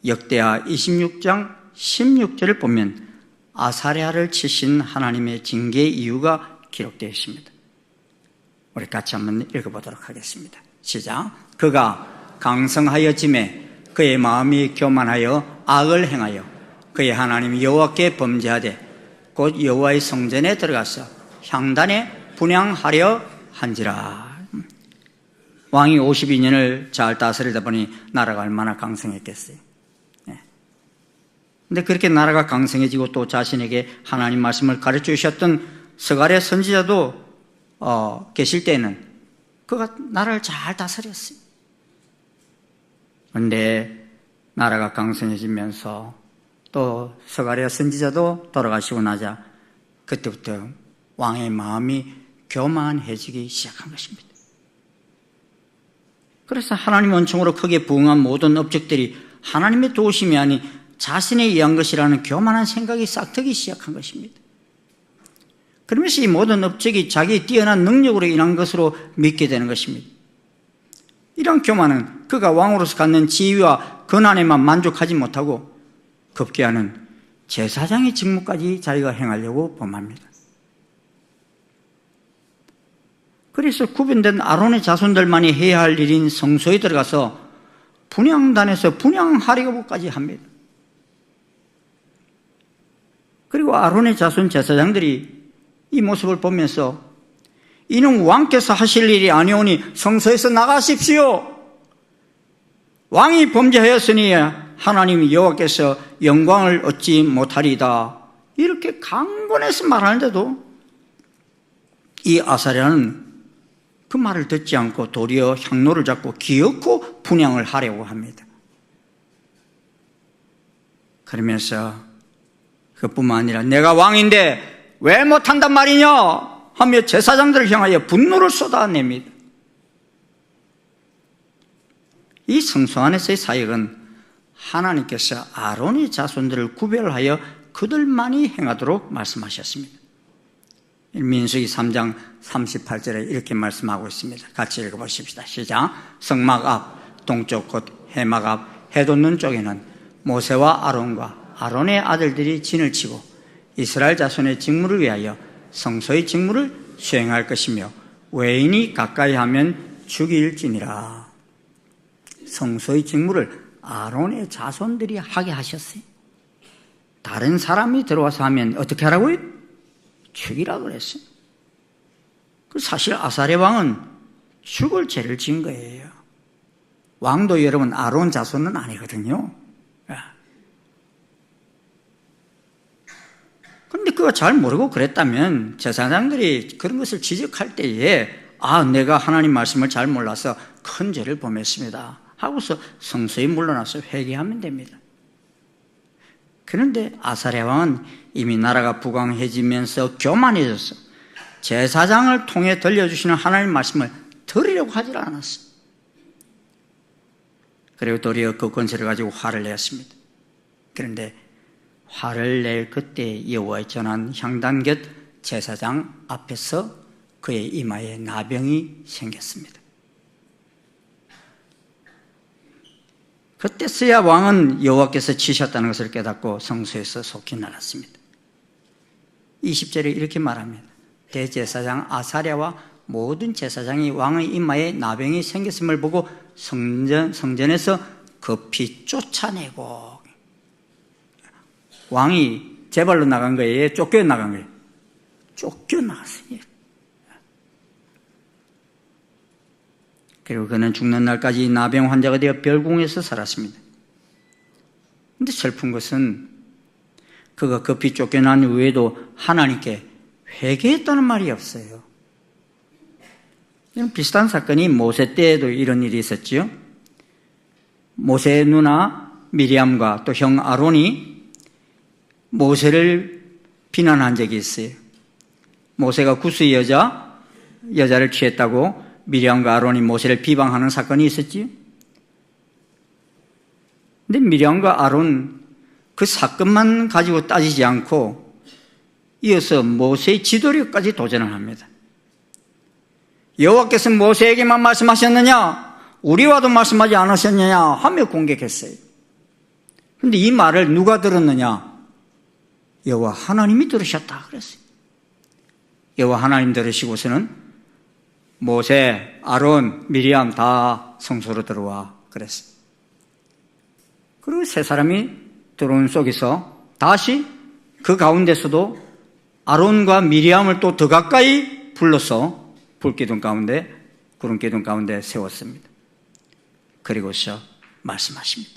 역대하 26장 16절을 보면 아사랴를 치신 하나님의 징계 이유가 기록되어 있습니다. 우리 같이 한번 읽어보도록 하겠습니다. 시작. 그가 강성하여짐에 그의 마음이 교만하여 악을 행하여 그의 하나님 여호와께 범죄하되 곧 여호와의 성전에 들어가서 향단에 분향하려 한지라. 왕이 52년을 잘 다스리다 보니 나라가 얼마나 강성했겠어요. 근데 그렇게 나라가 강성해지고 또 자신에게 하나님 말씀을 가르쳐 주셨던 스가랴 선지자도 계실 때는 그가 나라를 잘 다스렸어요. 그런데 나라가 강성해지면서 또 스가랴 선지자도 돌아가시고 나자 그때부터 왕의 마음이 교만해지기 시작한 것입니다. 그래서 하나님 은총으로 크게 부응한 모든 업적들이 하나님의 도우심이 아닌 자신에 의한 것이라는 교만한 생각이 싹트기 시작한 것입니다. 그러면서 이 모든 업적이 자기의 뛰어난 능력으로 인한 것으로 믿게 되는 것입니다. 이런 교만은 그가 왕으로서 갖는 지위와 권한에만 만족하지 못하고 급기야는 제사장의 직무까지 자기가 행하려고 범합니다. 그래서 구분된 아론의 자손들만이 해야 할 일인 성소에 들어가서 분향단에서 분향하려고까지 합니다. 그리고 아론의 자손 제사장들이 이 모습을 보면서 이는 왕께서 하실 일이 아니오니 성소에서 나가십시오. 왕이 범죄하였으니 하나님 여호와께서 영광을 얻지 못하리이다. 이렇게 강권해서 말하는데도 이 아사랴는 그 말을 듣지 않고 도리어 향로를 잡고 기어코 분향을 하려고 합니다. 그러면서 그뿐만 아니라 내가 왕인데 왜 못한단 말이냐 하며 제사장들을 향하여 분노를 쏟아냅니다. 이 성소 안에서의 사역은 하나님께서 아론의 자손들을 구별하여 그들만이 행하도록 말씀하셨습니다. 민수기 3장 38절에 이렇게 말씀하고 있습니다. 같이 읽어보십시다. 시작. 성막 앞 동쪽 곧 해막 앞 해돋는 쪽에는 모세와 아론과 아론의 아들들이 진을 치고 이스라엘 자손의 직무를 위하여 성소의 직무를 수행할 것이며 외인이 가까이 하면 죽일지니라. 성소의 직무를 아론의 자손들이 하게 하셨어요. 다른 사람이 들어와서 하면 어떻게 하라고요? 죽이라고 그랬어요. 사실 아사랴 왕은 죽을 죄를 지은 거예요. 왕도 여러분 아론 자손은 아니거든요. 그런데 그가 잘 모르고 그랬다면 제사장들이 그런 것을 지적할 때에 내가 하나님 말씀을 잘 몰라서 큰 죄를 범했습니다 하고서 성소에 물러나서 회개하면 됩니다. 그런데 아사랴 왕은 이미 나라가 부강해지면서 교만해져서 제사장을 통해 들려주시는 하나님 말씀을 들으려고 하지 않았어요. 그리고 도리어 그 권세를 가지고 화를 내었습니다. 그런데 화를 낼 그때 여호와의 전한 향단 곁 제사장 앞에서 그의 이마에 나병이 생겼습니다. 그때서야 왕은 여호와께서 치셨다는 것을 깨닫고 성소에서 속히 나갔습니다. 20절에 이렇게 말합니다. 대제사장 아사랴와 모든 제사장이 왕의 이마에 나병이 생겼음을 보고 성전에서 급히 쫓아내고, 왕이 제발로 나간 거예요? 쫓겨 나간 거예요? 쫓겨 나갔어요. 그리고 그는 죽는 날까지 나병 환자가 되어 별궁에서 살았습니다. 그런데 슬픈 것은 그가 급히 쫓겨난 후에도 하나님께 회개했다는 말이 없어요. 이런 비슷한 사건이 모세 때에도 이런 일이 있었지요. 모세의 누나 미리암과 또 형 아론이 모세를 비난한 적이 있어요. 모세가 구스의 여자를 취했다고 미리암과 아론이 모세를 비방하는 사건이 있었지요. 근데 미리암과 아론 그 사건만 가지고 따지지 않고 이어서 모세의 지도력까지 도전을 합니다. 여호와께서 모세에게만 말씀하셨느냐? 우리와도 말씀하지 않으셨느냐? 하며 공격했어요. 그런데 이 말을 누가 들었느냐? 여호와 하나님이 들으셨다 그랬어요. 여호와 하나님 들으시고서는 모세, 아론, 미리암 다 성소로 들어와 그랬어요. 그리고 세 사람이 들어온 속에서 다시 그 가운데서도 아론과 미리암을 또 더 가까이 불러서 불기둥 가운데, 구름 기둥 가운데 세웠습니다. 그리고서 말씀하십니다.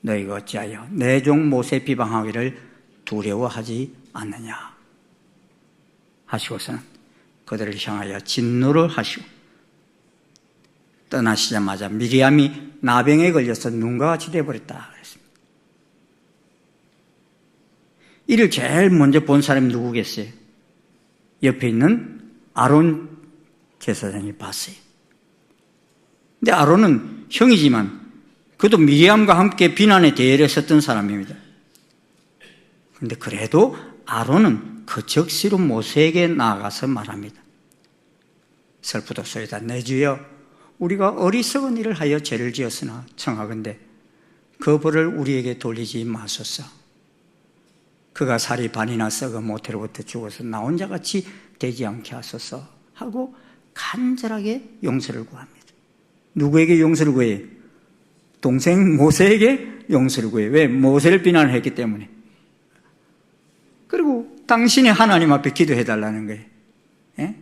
너희가 어찌하여 내 종 모세 비방하기를 두려워하지 않느냐 하시고서는 그들을 향하여 진노를 하시고 떠나시자마자 미리암이 나병에 걸려서 눈과 같이 되어버렸다 그랬습니다. 이를 제일 먼저 본 사람이 누구겠어요? 옆에 있는 아론 제사장이 봤어요. 근데 아론은 형이지만 그도 미리암과 함께 비난의 대열에 섰던 사람입니다. 그런데 그래도 아론은 그 적시로 모세에게 나아가서 말합니다. 슬프도소이다. 내 주여, 우리가 어리석은 일을 하여 죄를 지었으나 청하건대 그 벌을 우리에게 돌리지 마소서. 그가 살이 반이나 썩어 모태로부터 죽어서 나 혼자같이 되지 않게 하소서 하고 간절하게 용서를 구합니다. 누구에게 용서를 구해요? 동생 모세에게 용서를 구해요. 왜? 모세를 비난했기 때문에. 그리고 당신이 하나님 앞에 기도해달라는 거예요. 예?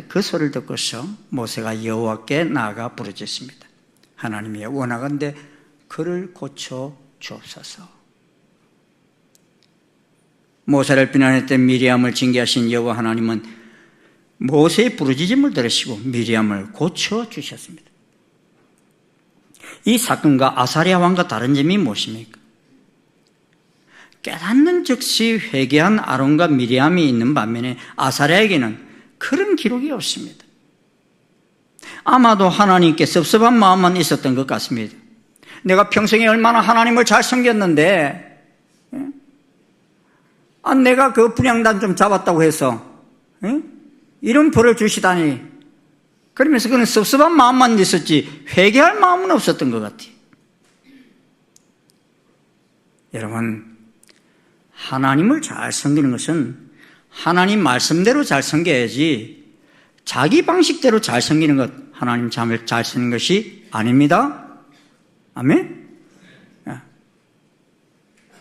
그 소리를 듣고서 모세가 여호와께 나아가 부르짖습니다. 하나님이 원하건대 그를 고쳐 주옵소서. 모세를 비난했던 미리암을 징계하신 여호와 하나님은 모세의 부르짖음을 들으시고 미리암을 고쳐 주셨습니다. 이 사건과 아사랴 왕과 다른 점이 무엇입니까? 깨닫는 즉시 회개한 아론과 미리암이 있는 반면에 아사랴에게는 그런 기록이 없습니다. 아마도 하나님께 섭섭한 마음만 있었던 것 같습니다. 내가 평생에 얼마나 하나님을 잘 섬겼는데 내가 그 분향단 좀 잡았다고 해서 이런 벌을 주시다니, 그러면서 그는 섭섭한 마음만 있었지 회개할 마음은 없었던 것 같아요. 여러분, 하나님을 잘 섬기는 것은 하나님 말씀대로 잘 섬겨야지 자기 방식대로 잘 섬기는 것, 하나님 잘 섬기는 것이 아닙니다. 아멘?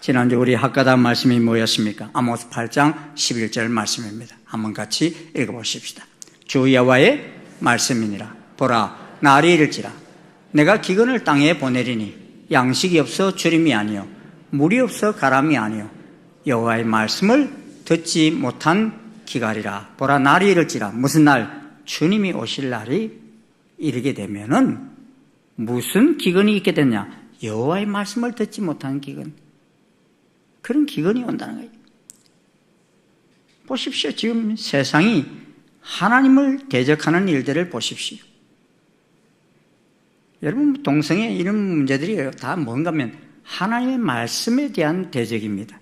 지난주 우리 학가다 말씀이 뭐였습니까? 아모스 8장 11절 말씀입니다. 한번 같이 읽어보십시다. 주 여호와의 말씀이니라. 보라, 날이 이를지라 내가 기근을 땅에 보내리니 양식이 없어 주림이 아니요 물이 없어 가람이 아니요 여호와의 말씀을 듣지 못한 기갈이라. 보라, 날이 이를지라. 무슨 날? 주님이 오실 날이 이르게 되면은 무슨 기근이 있게 되냐? 여호와의 말씀을 듣지 못한 기근. 그런 기근이 온다는 거예요. 보십시오. 지금 세상이 하나님을 대적하는 일들을 보십시오. 여러분, 동성애 이런 문제들이 다 뭔가 하면 하나님의 말씀에 대한 대적입니다.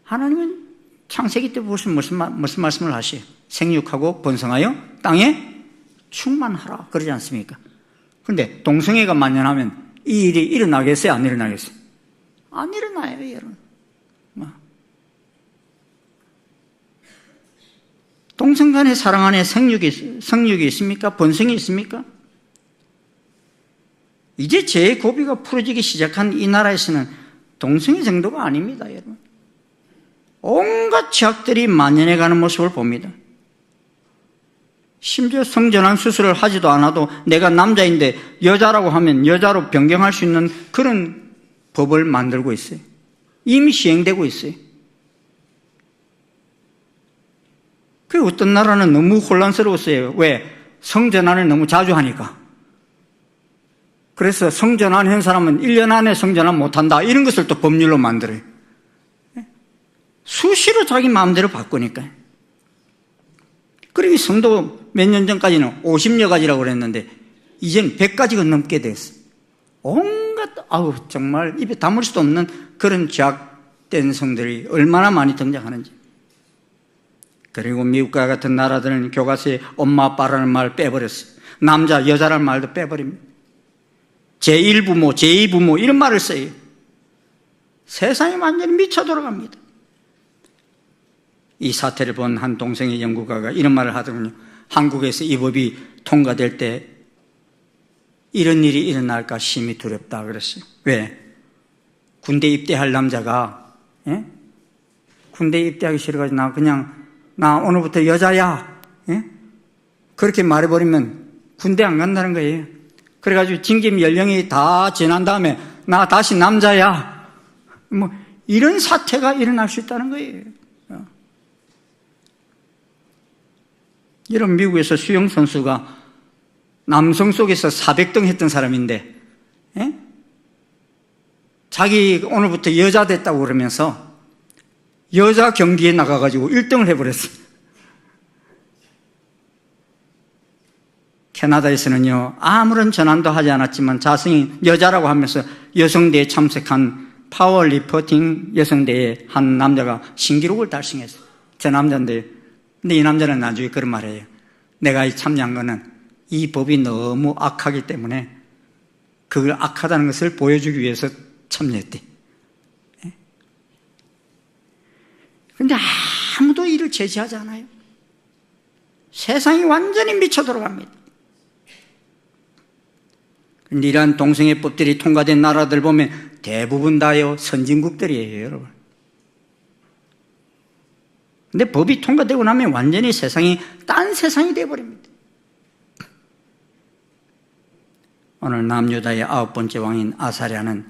하나님은 창세기 때 무슨 말씀을 하시요? 생육하고 번성하여 땅에 충만하라 그러지 않습니까? 그런데 동성애가 만연하면 이 일이 일어나겠어요? 안 일어나겠어요? 안 일어나요, 여러분. 동성 간의 사랑 안에 성육이 있습니까? 본성이 있습니까? 이제 제 고비가 풀어지기 시작한 이 나라에서는 동성애 정도가 아닙니다, 여러분. 온갖 죄악들이 만연해 가는 모습을 봅니다. 심지어 성전환 수술을 하지도 않아도 내가 남자인데 여자라고 하면 여자로 변경할 수 있는 그런 법을 만들고 있어요. 이미 시행되고 있어요. 그 어떤 나라는 너무 혼란스러웠어요. 왜? 성전환을 너무 자주 하니까. 그래서 성전환 한 사람은 1년 안에 성전환 못한다. 이런 것을 또 법률로 만들어요. 수시로 자기 마음대로 바꾸니까. 그리고 성도 몇 년 전까지는 50여 가지라고 그랬는데 이제는 100가지가 넘게 됐어요. 온갖 정말 입에 담을 수도 없는 그런 죄악된 성들이 얼마나 많이 등장하는지. 그리고 미국과 같은 나라들은 교과서에 엄마 아빠라는 말을 빼버렸어요. 남자 여자라는 말도 빼버립니다. 제1부모 제2부모 이런 말을 써요. 세상이 완전히 미쳐 돌아갑니다. 이 사태를 본 한 동성애 연구가가 이런 말을 하더군요. 한국에서 이 법이 통과될 때 이런 일이 일어날까 심히 두렵다 그랬어요. 왜? 군대 입대할 남자가 군대 입대하기 싫어가지고 나 오늘부터 여자야 그렇게 말해버리면 군대 안 간다는 거예요. 그래가지고 징집 연령이 다 지난 다음에 나 다시 남자야 뭐 이런 사태가 일어날 수 있다는 거예요. 여러분, 미국에서 수영선수가 남성 속에서 400등 했던 사람인데 자기 오늘부터 여자 됐다고 그러면서 여자 경기에 나가가지고 1등을 해버렸어요. 캐나다에서는요, 아무런 전환도 하지 않았지만 자신이 여자라고 하면서 여성대회에 참석한 파워리프팅 여성대회에 한 남자가 신기록을 달성했어요. 저 남자인데, 근데 이 남자는 나중에 그런 말이에요. 내가 참여한 거는 이 법이 너무 악하기 때문에 그걸 악하다는 것을 보여주기 위해서 참여했대. 그런데 아무도 이를 제지하지 않아요. 세상이 완전히 미쳐 돌아갑니다. 그런데 이러한 동성애법들이 통과된 나라들 보면 대부분 다요 선진국들이에요, 여러분. 근데 법이 통과되고 나면 완전히 세상이 딴 세상이 되어버립니다. 오늘 남유다의 9번째 왕인 아사랴는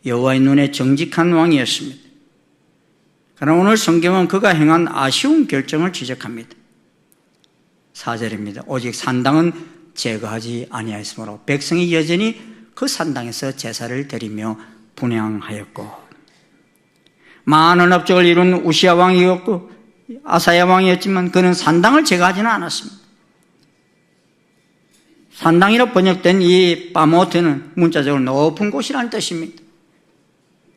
여호와의 눈에 정직한 왕이었습니다. 그러나 오늘 성경은 그가 행한 아쉬운 결정을 지적합니다. 4절입니다. 오직 산당은 제거하지 아니하였으므로 백성이 여전히 그 산당에서 제사를 드리며 분향하였고, 많은 업적을 이룬 우시야 왕이었고 아사야 왕이었지만 그는 산당을 제거하지는 않았습니다. 산당이라 번역된 이 바모트는 문자적으로 높은 곳이라는 뜻입니다.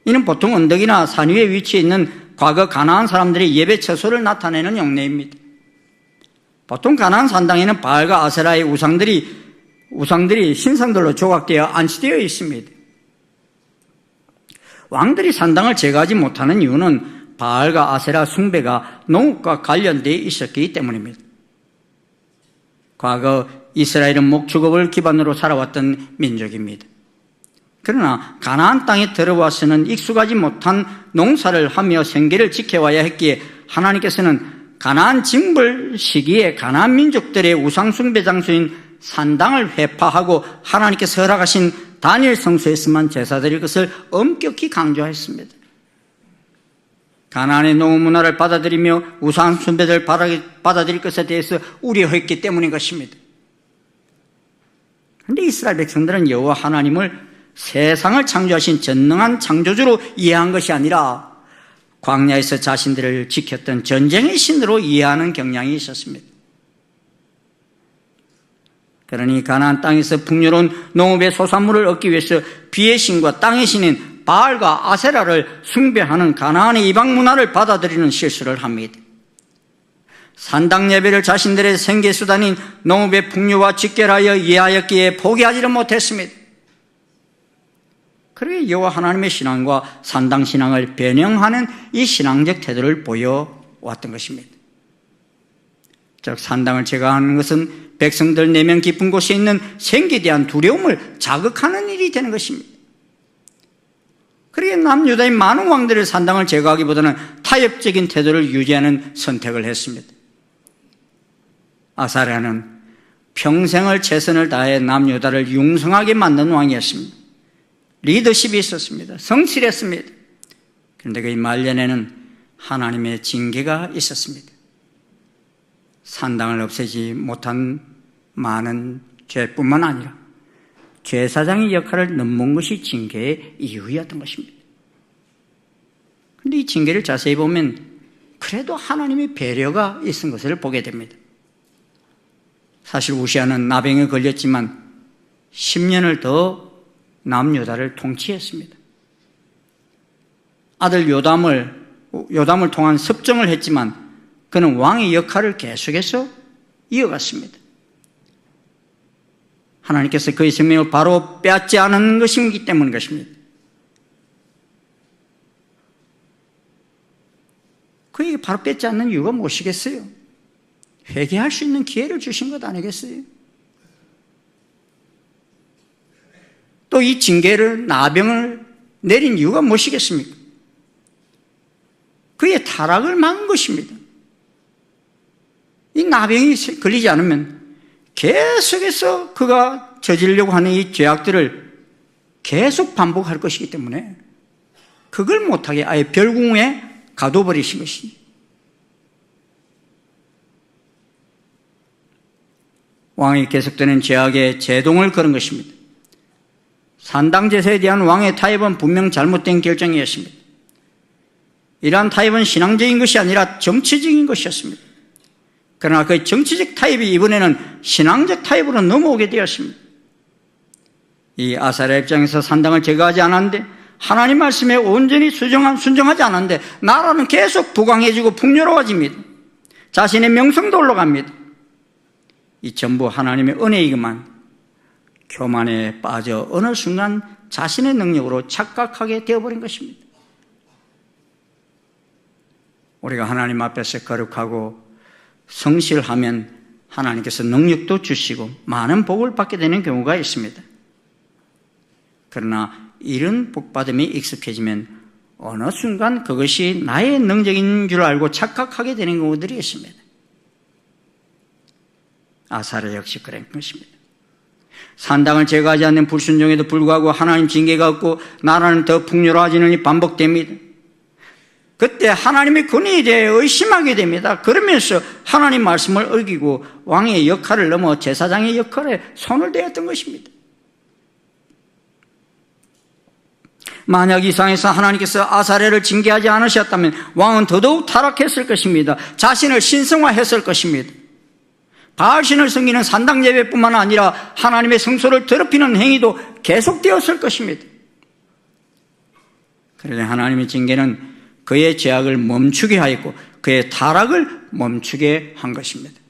이는 보통 언덕이나 산 위에 위치해 있는 과거 가나안 사람들의 예배 처소를 나타내는 용례입니다. 보통 가나안 산당에는 바알과 아세라의 우상들이 신상들로 조각되어 안치되어 있습니다. 왕들이 산당을 제거하지 못하는 이유는 바알과 아세라 숭배가 농업과 관련되어 있었기 때문입니다. 과거 이스라엘은 목축업을 기반으로 살아왔던 민족입니다. 그러나 가나안 땅에 들어와서는 익숙하지 못한 농사를 하며 생계를 지켜와야 했기에 하나님께서는 가나안 징벌 시기에 가나안 민족들의 우상 숭배 장소인 산당을 회파하고 하나님께서 허락하신 다니엘 성소에서만 제사드릴 것을 엄격히 강조했습니다. 가나안의 농업 문화를 받아들이며 우상 숭배를 받아들일 것에 대해서 우려했기 때문인 것입니다. 그런데 이스라엘 백성들은 여호와 하나님을 세상을 창조하신 전능한 창조주로 이해한 것이 아니라 광야에서 자신들을 지켰던 전쟁의 신으로 이해하는 경향이 있었습니다. 그러니 가나안 땅에서 풍요로운 농업의 소산물을 얻기 위해서 비의 신과 땅의 신인 바알과 아세라를 숭배하는 가나안의 이방 문화를 받아들이는 실수를 합니다. 산당 예배를 자신들의 생계수단인 농업의 풍요와 직결하여 이해하였기에 포기하지를 못했습니다. 그렇게 여호와 하나님의 신앙과 산당 신앙을 변형하는 이 신앙적 태도를 보여왔던 것입니다. 즉 산당을 제거하는 것은 백성들 내면 깊은 곳에 있는 생기에 대한 두려움을 자극하는 일이 되는 것입니다. 그러기에 남유다의 많은 왕들의 산당을 제거하기보다는 타협적인 태도를 유지하는 선택을 했습니다. 아사랴는 평생을 최선을 다해 남유다를 융성하게 만든 왕이었습니다. 리더십이 있었습니다. 성실했습니다. 그런데 그의 말년에는 하나님의 징계가 있었습니다. 산당을 없애지 못한 많은 죄뿐만 아니라 제사장의 역할을 넘은 것이 징계의 이유였던 것입니다. 그런데 이 징계를 자세히 보면 그래도 하나님의 배려가 있은 것을 보게 됩니다. 사실 우시아는 나병에 걸렸지만 10년을 더 남유다를 통치했습니다. 아들 요담을 통한 섭정을 했지만 그는 왕의 역할을 계속해서 이어갔습니다. 하나님께서 그의 생명을 바로 빼앗지 않은 것이기 때문인 것입니다. 그에게 바로 뺏지 않는 이유가 무엇이겠어요? 회개할 수 있는 기회를 주신 것 아니겠어요? 또 이 징계를 나병을 내린 이유가 무엇이겠습니까? 그의 타락을 막은 것입니다. 이 나병이 걸리지 않으면 계속해서 그가 저지르려고 하는 이 죄악들을 계속 반복할 것이기 때문에 그걸 못하게 아예 별궁에 가둬버리신 것이죠. 왕이 계속되는 죄악에 제동을 걸은 것입니다. 산당제사에 대한 왕의 타협은 분명 잘못된 결정이었습니다. 이러한 타협은 신앙적인 것이 아니라 정치적인 것이었습니다. 그러나 그 정치적 타협이 이번에는 신앙적 타협으로 넘어오게 되었습니다. 이 아사랴 입장에서 산당을 제거하지 않았는데 하나님 말씀에 온전히 순종하지 않았는데 나라는 계속 부강해지고 풍요로워집니다. 자신의 명성도 올라갑니다. 이 전부 하나님의 은혜이기만 교만에 빠져 어느 순간 자신의 능력으로 착각하게 되어버린 것입니다. 우리가 하나님 앞에서 거룩하고 성실하면 하나님께서 능력도 주시고 많은 복을 받게 되는 경우가 있습니다. 그러나 이런 복받음이 익숙해지면 어느 순간 그것이 나의 능력인 줄 알고 착각하게 되는 경우들이 있습니다. 아사랴 역시 그런 것입니다. 산당을 제거하지 않는 불순종에도 불구하고 하나님 징계가 없고 나라는 더 풍요로워지는 일이 반복됩니다. 그때 하나님의 권위에 대해 의심하게 됩니다. 그러면서 하나님 말씀을 어기고 왕의 역할을 넘어 제사장의 역할에 손을 대었던 것입니다. 만약 이 상황에서 하나님께서 아사랴를 징계하지 않으셨다면 왕은 더더욱 타락했을 것입니다. 자신을 신성화했을 것입니다. 바알신을 섬기는 산당 예배뿐만 아니라 하나님의 성소를 더럽히는 행위도 계속되었을 것입니다. 그런데 하나님의 징계는 그의 죄악을 멈추게 하였고 그의 타락을 멈추게 한 것입니다.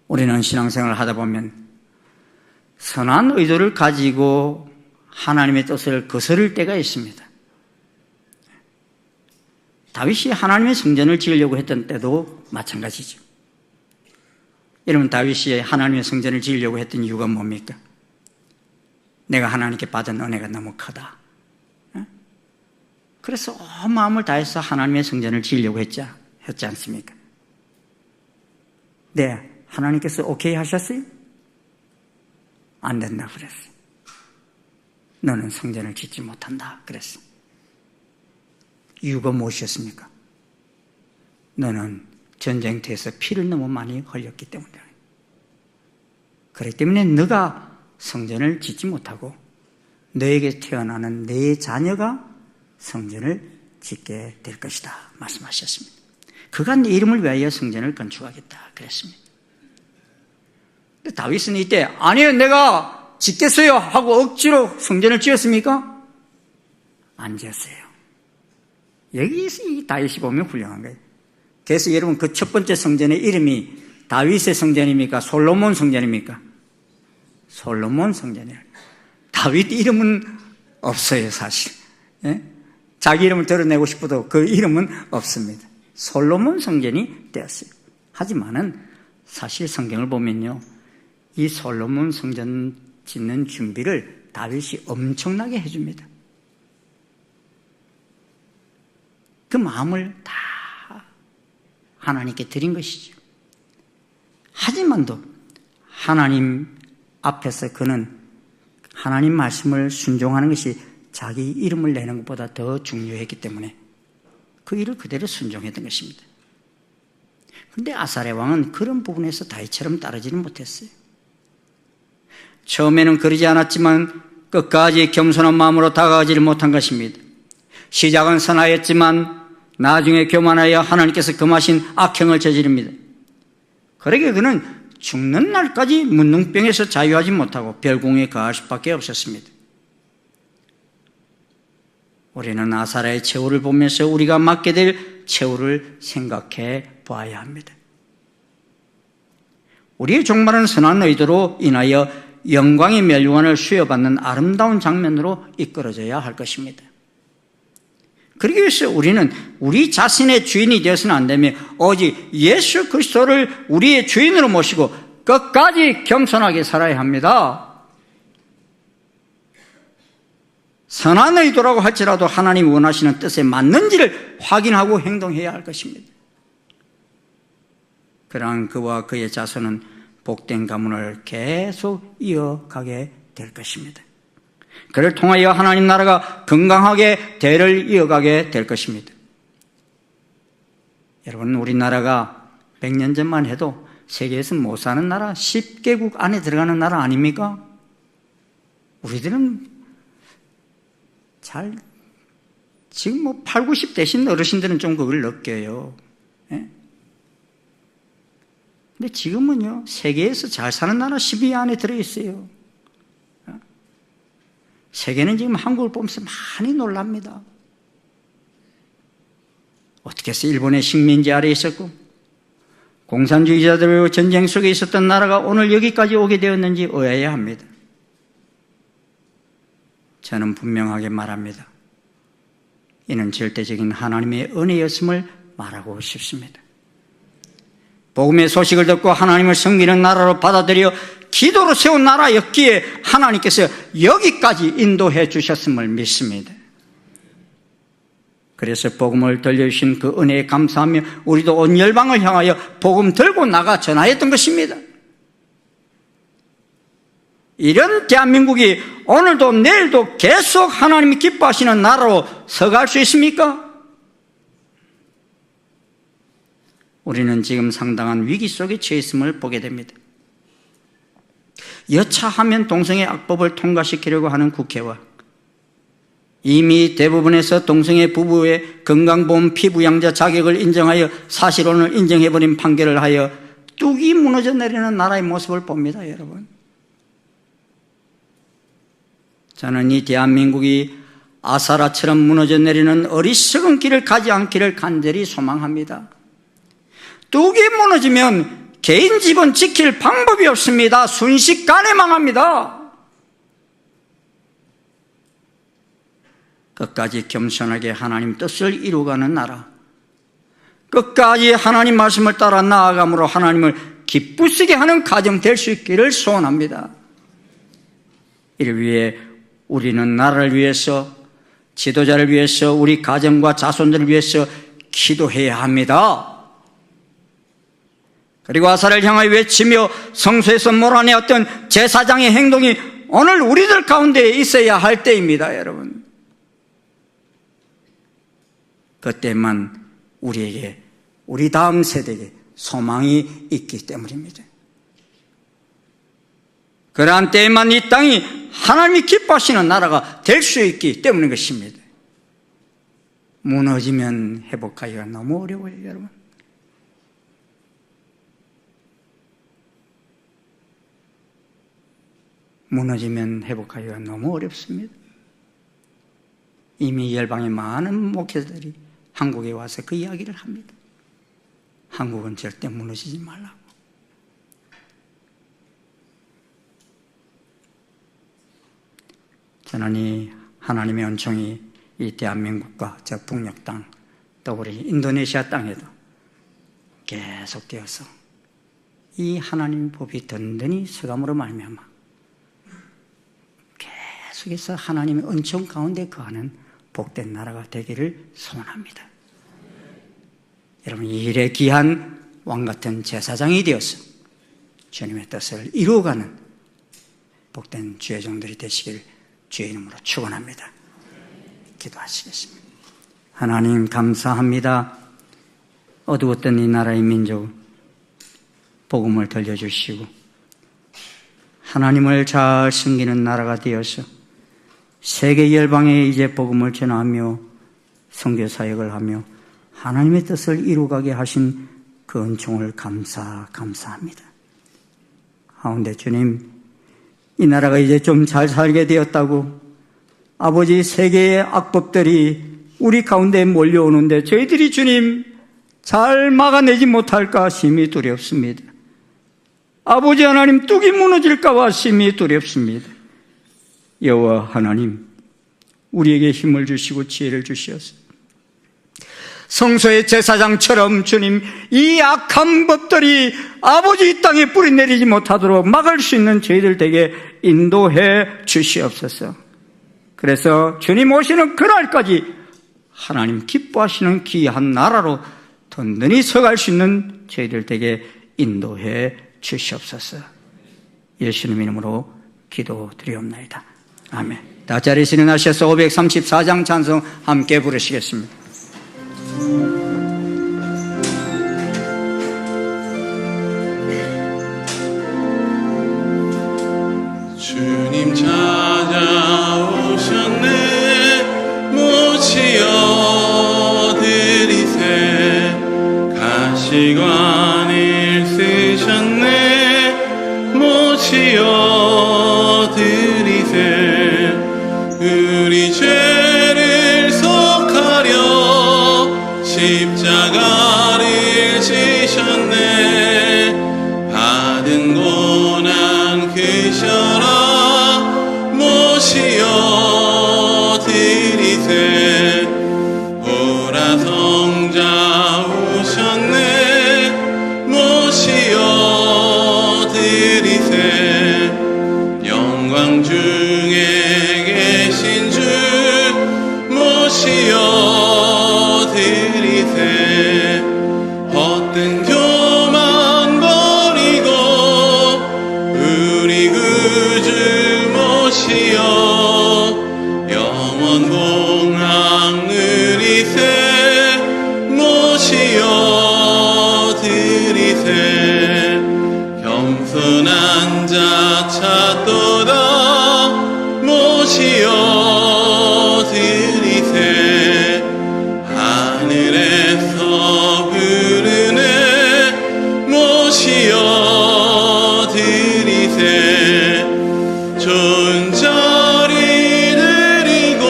우리는 신앙생활을 하다 보면 선한 의도를 가지고 하나님의 뜻을 거스를 때가 있습니다. 다윗이 하나님의 성전을 지으려고 했던 때도 마찬가지죠. 여러분, 다윗이 하나님의 성전을 지으려고 했던 이유가 뭡니까? 내가 하나님께 받은 은혜가 너무 크다. 그래서 온 마음을 다해서 하나님의 성전을 지으려고 했지 않습니까? 네, 하나님께서 오케이 하셨어요? 안 된다 그랬어요. 너는 성전을 짓지 못한다 그랬어요. 이유가 무엇이었습니까? 너는 전쟁터에서 피를 너무 많이 흘렸기 때문이다. 그렇기 때문에 너가 성전을 짓지 못하고 너에게 태어나는 네 자녀가 성전을 짓게 될 것이다 말씀하셨습니다. 그가 네 이름을 위하여 성전을 건축하겠다 그랬습니다. 근데 다윗은 이때 아니요 내가 짓겠어요 하고 억지로 성전을 지었습니까? 안 지었어요. 여기서 이 다윗이 보면 훌륭한 거예요. 그래서 여러분 그 첫 번째 성전의 이름이 다윗의 성전입니까? 솔로몬 성전입니까? 솔로몬 성전이에요. 다윗 이름은 없어요, 사실. 예? 자기 이름을 드러내고 싶어도 그 이름은 없습니다. 솔로몬 성전이 되었어요. 하지만은 사실 성경을 보면요, 이 솔로몬 성전 짓는 준비를 다윗이 엄청나게 해줍니다. 그 마음을 다 하나님께 드린 것이죠. 하지만도 하나님 앞에서 그는 하나님 말씀을 순종하는 것이 자기 이름을 내는 것보다 더 중요했기 때문에 그 일을 그대로 순종했던 것입니다. 그런데 아사랴 왕은 그런 부분에서 다윗처럼 따르지는 못했어요. 처음에는 그러지 않았지만 끝까지 겸손한 마음으로 다가가지를 못한 것입니다. 시작은 선하였지만 나중에 교만하여 하나님께서 금하신 악행을 저지릅니다. 그러게 그는 죽는 날까지 문둥병에서 자유하지 못하고 별궁에 거할 수밖에 없었습니다. 우리는 아사랴의 최후를 보면서 우리가 맞게 될 최후를 생각해 보아야 합니다. 우리의 종말은 선한 의도로 인하여 영광의 멸류관을 수여받는 아름다운 장면으로 이끌어져야 할 것입니다. 그러기 위해서 우리는 우리 자신의 주인이 되어서는 안 되며 오직 예수 그리스도를 우리의 주인으로 모시고 끝까지 겸손하게 살아야 합니다. 선한 의도라고 할지라도 하나님이 원하시는 뜻에 맞는지를 확인하고 행동해야 할 것입니다. 그러한 그와 그의 자손은 복된 가문을 계속 이어가게 될 것입니다. 그를 통하여 하나님 나라가 건강하게 대를 이어가게 될 것입니다. 여러분, 우리나라가 100년 전만 해도 세계에서 못 사는 나라 10개국 안에 들어가는 나라 아닙니까? 우리들은 지금 8, 90 되신 어르신들은 좀 그걸 느껴요. 예? 근데 지금은요, 세계에서 잘 사는 나라 10위 안에 들어있어요. 세계는 지금 한국을 보면서 많이 놀랍니다. 어떻게 해서 일본의 식민지 아래에 있었고 공산주의자들의 전쟁 속에 있었던 나라가 오늘 여기까지 오게 되었는지 의아해야 합니다. 저는 분명하게 말합니다. 이는 절대적인 하나님의 은혜였음을 말하고 싶습니다. 복음의 소식을 듣고 하나님을 섬기는 나라로 받아들여 기도로 세운 나라였기에 하나님께서 여기까지 인도해 주셨음을 믿습니다. 그래서 복음을 들려주신 그 은혜에 감사하며 우리도 온 열방을 향하여 복음 들고 나가 전하였던 것입니다. 이런 대한민국이 오늘도 내일도 계속 하나님이 기뻐하시는 나라로 서갈 수 있습니까? 우리는 지금 상당한 위기 속에 처했음을 보게 됩니다. 여차하면 동성애 악법을 통과시키려고 하는 국회와 이미 대부분에서 동성애 부부의 건강보험 피부양자 자격을 인정하여 사실혼을 인정해버린 판결을 하여 뚝이 무너져 내리는 나라의 모습을 봅니다, 여러분. 저는 이 대한민국이 아사라처럼 무너져 내리는 어리석은 길을 가지 않기를 간절히 소망합니다. 뚝이 무너지면 개인 집은 지킬 방법이 없습니다. 순식간에 망합니다. 끝까지 겸손하게 하나님 뜻을 이루어가는 나라, 끝까지 하나님 말씀을 따라 나아감으로 하나님을 기쁘시게 하는 가정 될 수 있기를 소원합니다. 이를 위해 우리는 나라를 위해서, 지도자를 위해서, 우리 가정과 자손들을 위해서 기도해야 합니다. 그리고 아사를 향하여 외치며 성소에서 몰아내었던 제사장의 행동이 오늘 우리들 가운데 있어야 할 때입니다, 여러분. 그때만 우리에게, 우리 다음 세대에게 소망이 있기 때문입니다. 그러한 때에만 이 땅이 하나님이 기뻐하시는 나라가 될 수 있기 때문인 것입니다. 무너지면 회복하기가 너무 어려워요, 여러분. 무너지면 회복하기가 너무 어렵습니다. 이미 열방의 많은 목회자들이 한국에 와서 그 이야기를 합니다. 한국은 절대 무너지지 말라고. 저는 이 하나님의 은총이 이 대한민국과 저 북녘 땅, 또 우리 인도네시아 땅에도 계속되어서 이 하나님의 법이 든든히 서감으로 말미암아 계속해서 하나님의 은총 가운데 거하는 복된 나라가 되기를 소원합니다. 여러분, 이 일에 귀한 왕같은 제사장이 되어서 주님의 뜻을 이루어가는 복된 주의 종들이 되시길 주의 이름으로 축원합니다. 기도하시겠습니다. 하나님 감사합니다. 어두웠던 이 나라의 민족 복음을 들려주시고 하나님을 잘 섬기는 나라가 되어서 세계 열방에 이제 복음을 전하며 선교 사역을 하며 하나님의 뜻을 이루어가게 하신 그 은총을 감사합니다. 가운데 주님, 이 나라가 이제 좀 잘 살게 되었다고 아버지 세계의 악법들이 우리 가운데 몰려오는데 저희들이 주님 잘 막아내지 못할까 심히 두렵습니다. 아버지 하나님, 뚝이 무너질까 봐 심히 두렵습니다. 여호와 하나님, 우리에게 힘을 주시고 지혜를 주시옵소서. 성소의 제사장처럼 주님, 이 악한 법들이 아버지 이 땅에 뿌리내리지 못하도록 막을 수 있는 저희들 되게 인도해 주시옵소서. 그래서 주님 오시는 그날까지 하나님 기뻐하시는 귀한 나라로 든든히 서갈 수 있는 저희들 되게 인도해 주시옵소서. 예수님 이름으로 기도드리옵나이다. 아멘. 다 자리에서 일어나셔서 534장 찬송 함께 부르시겠습니다. 주님 찾아오셨네. 모치어 드리세. 가시관을 쓰셨네. 모치어 드리세. 우리 죄를 속하려 십자가를 지셨네. 받은 고난 크셔라. 모시어 드리세. 보라 성자 오셨네. 모시어 드리세. 영광 중에 계신 주 모시어 드리세. 헛된 교만 버리고 우리 구주 모시어 영원 공항 누리세. 모시어 드리세. 겸손한 자 찾도다. 모시어 드리세. 하늘에서 부르네. 모시어 드리세. 좋은 자리 드리고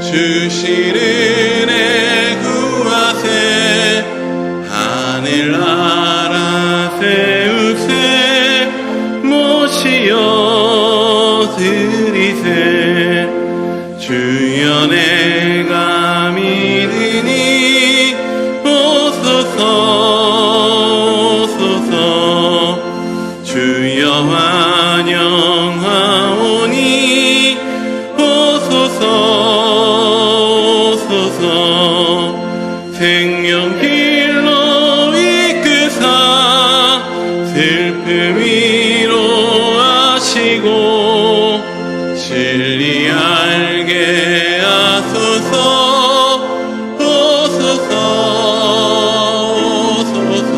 주실 은혜 구하세. 하늘나라 세우세. 모시어 드리세. 주여 내가 믿으니 오소서 오소서. 주여 환영하오니 오소서 오소서. 생명길로 이끄사 슬픔 위로하시고 진리 알게 하소서. 오소서 오소서.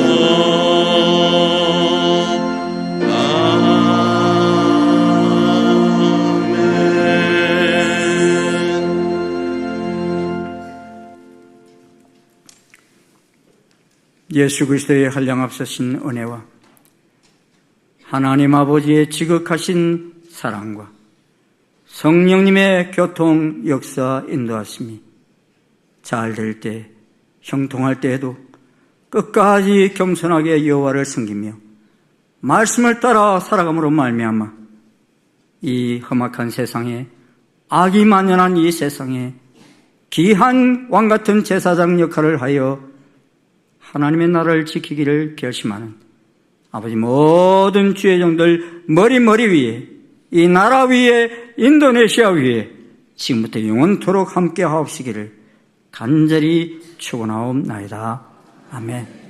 예수 그리스도의 한량앞서신 은혜와 하나님 아버지의 지극하신 사랑과 성령님의 교통 역사 인도하심이 잘 될 때, 형통할 때에도 끝까지 겸손하게 여호와를 섬기며 말씀을 따라 살아감으로 말미암아 이 험악한 세상에, 악이 만연한 이 세상에 귀한 왕같은 제사장 역할을 하여 하나님의 나라를 지키기를 결심하는 아버지 모든 주의 종들 머리 위에, 이 나라 위에, 인도네시아 위에 지금부터 영원토록 함께 하옵시기를 간절히 축원하옵나이다. 아멘.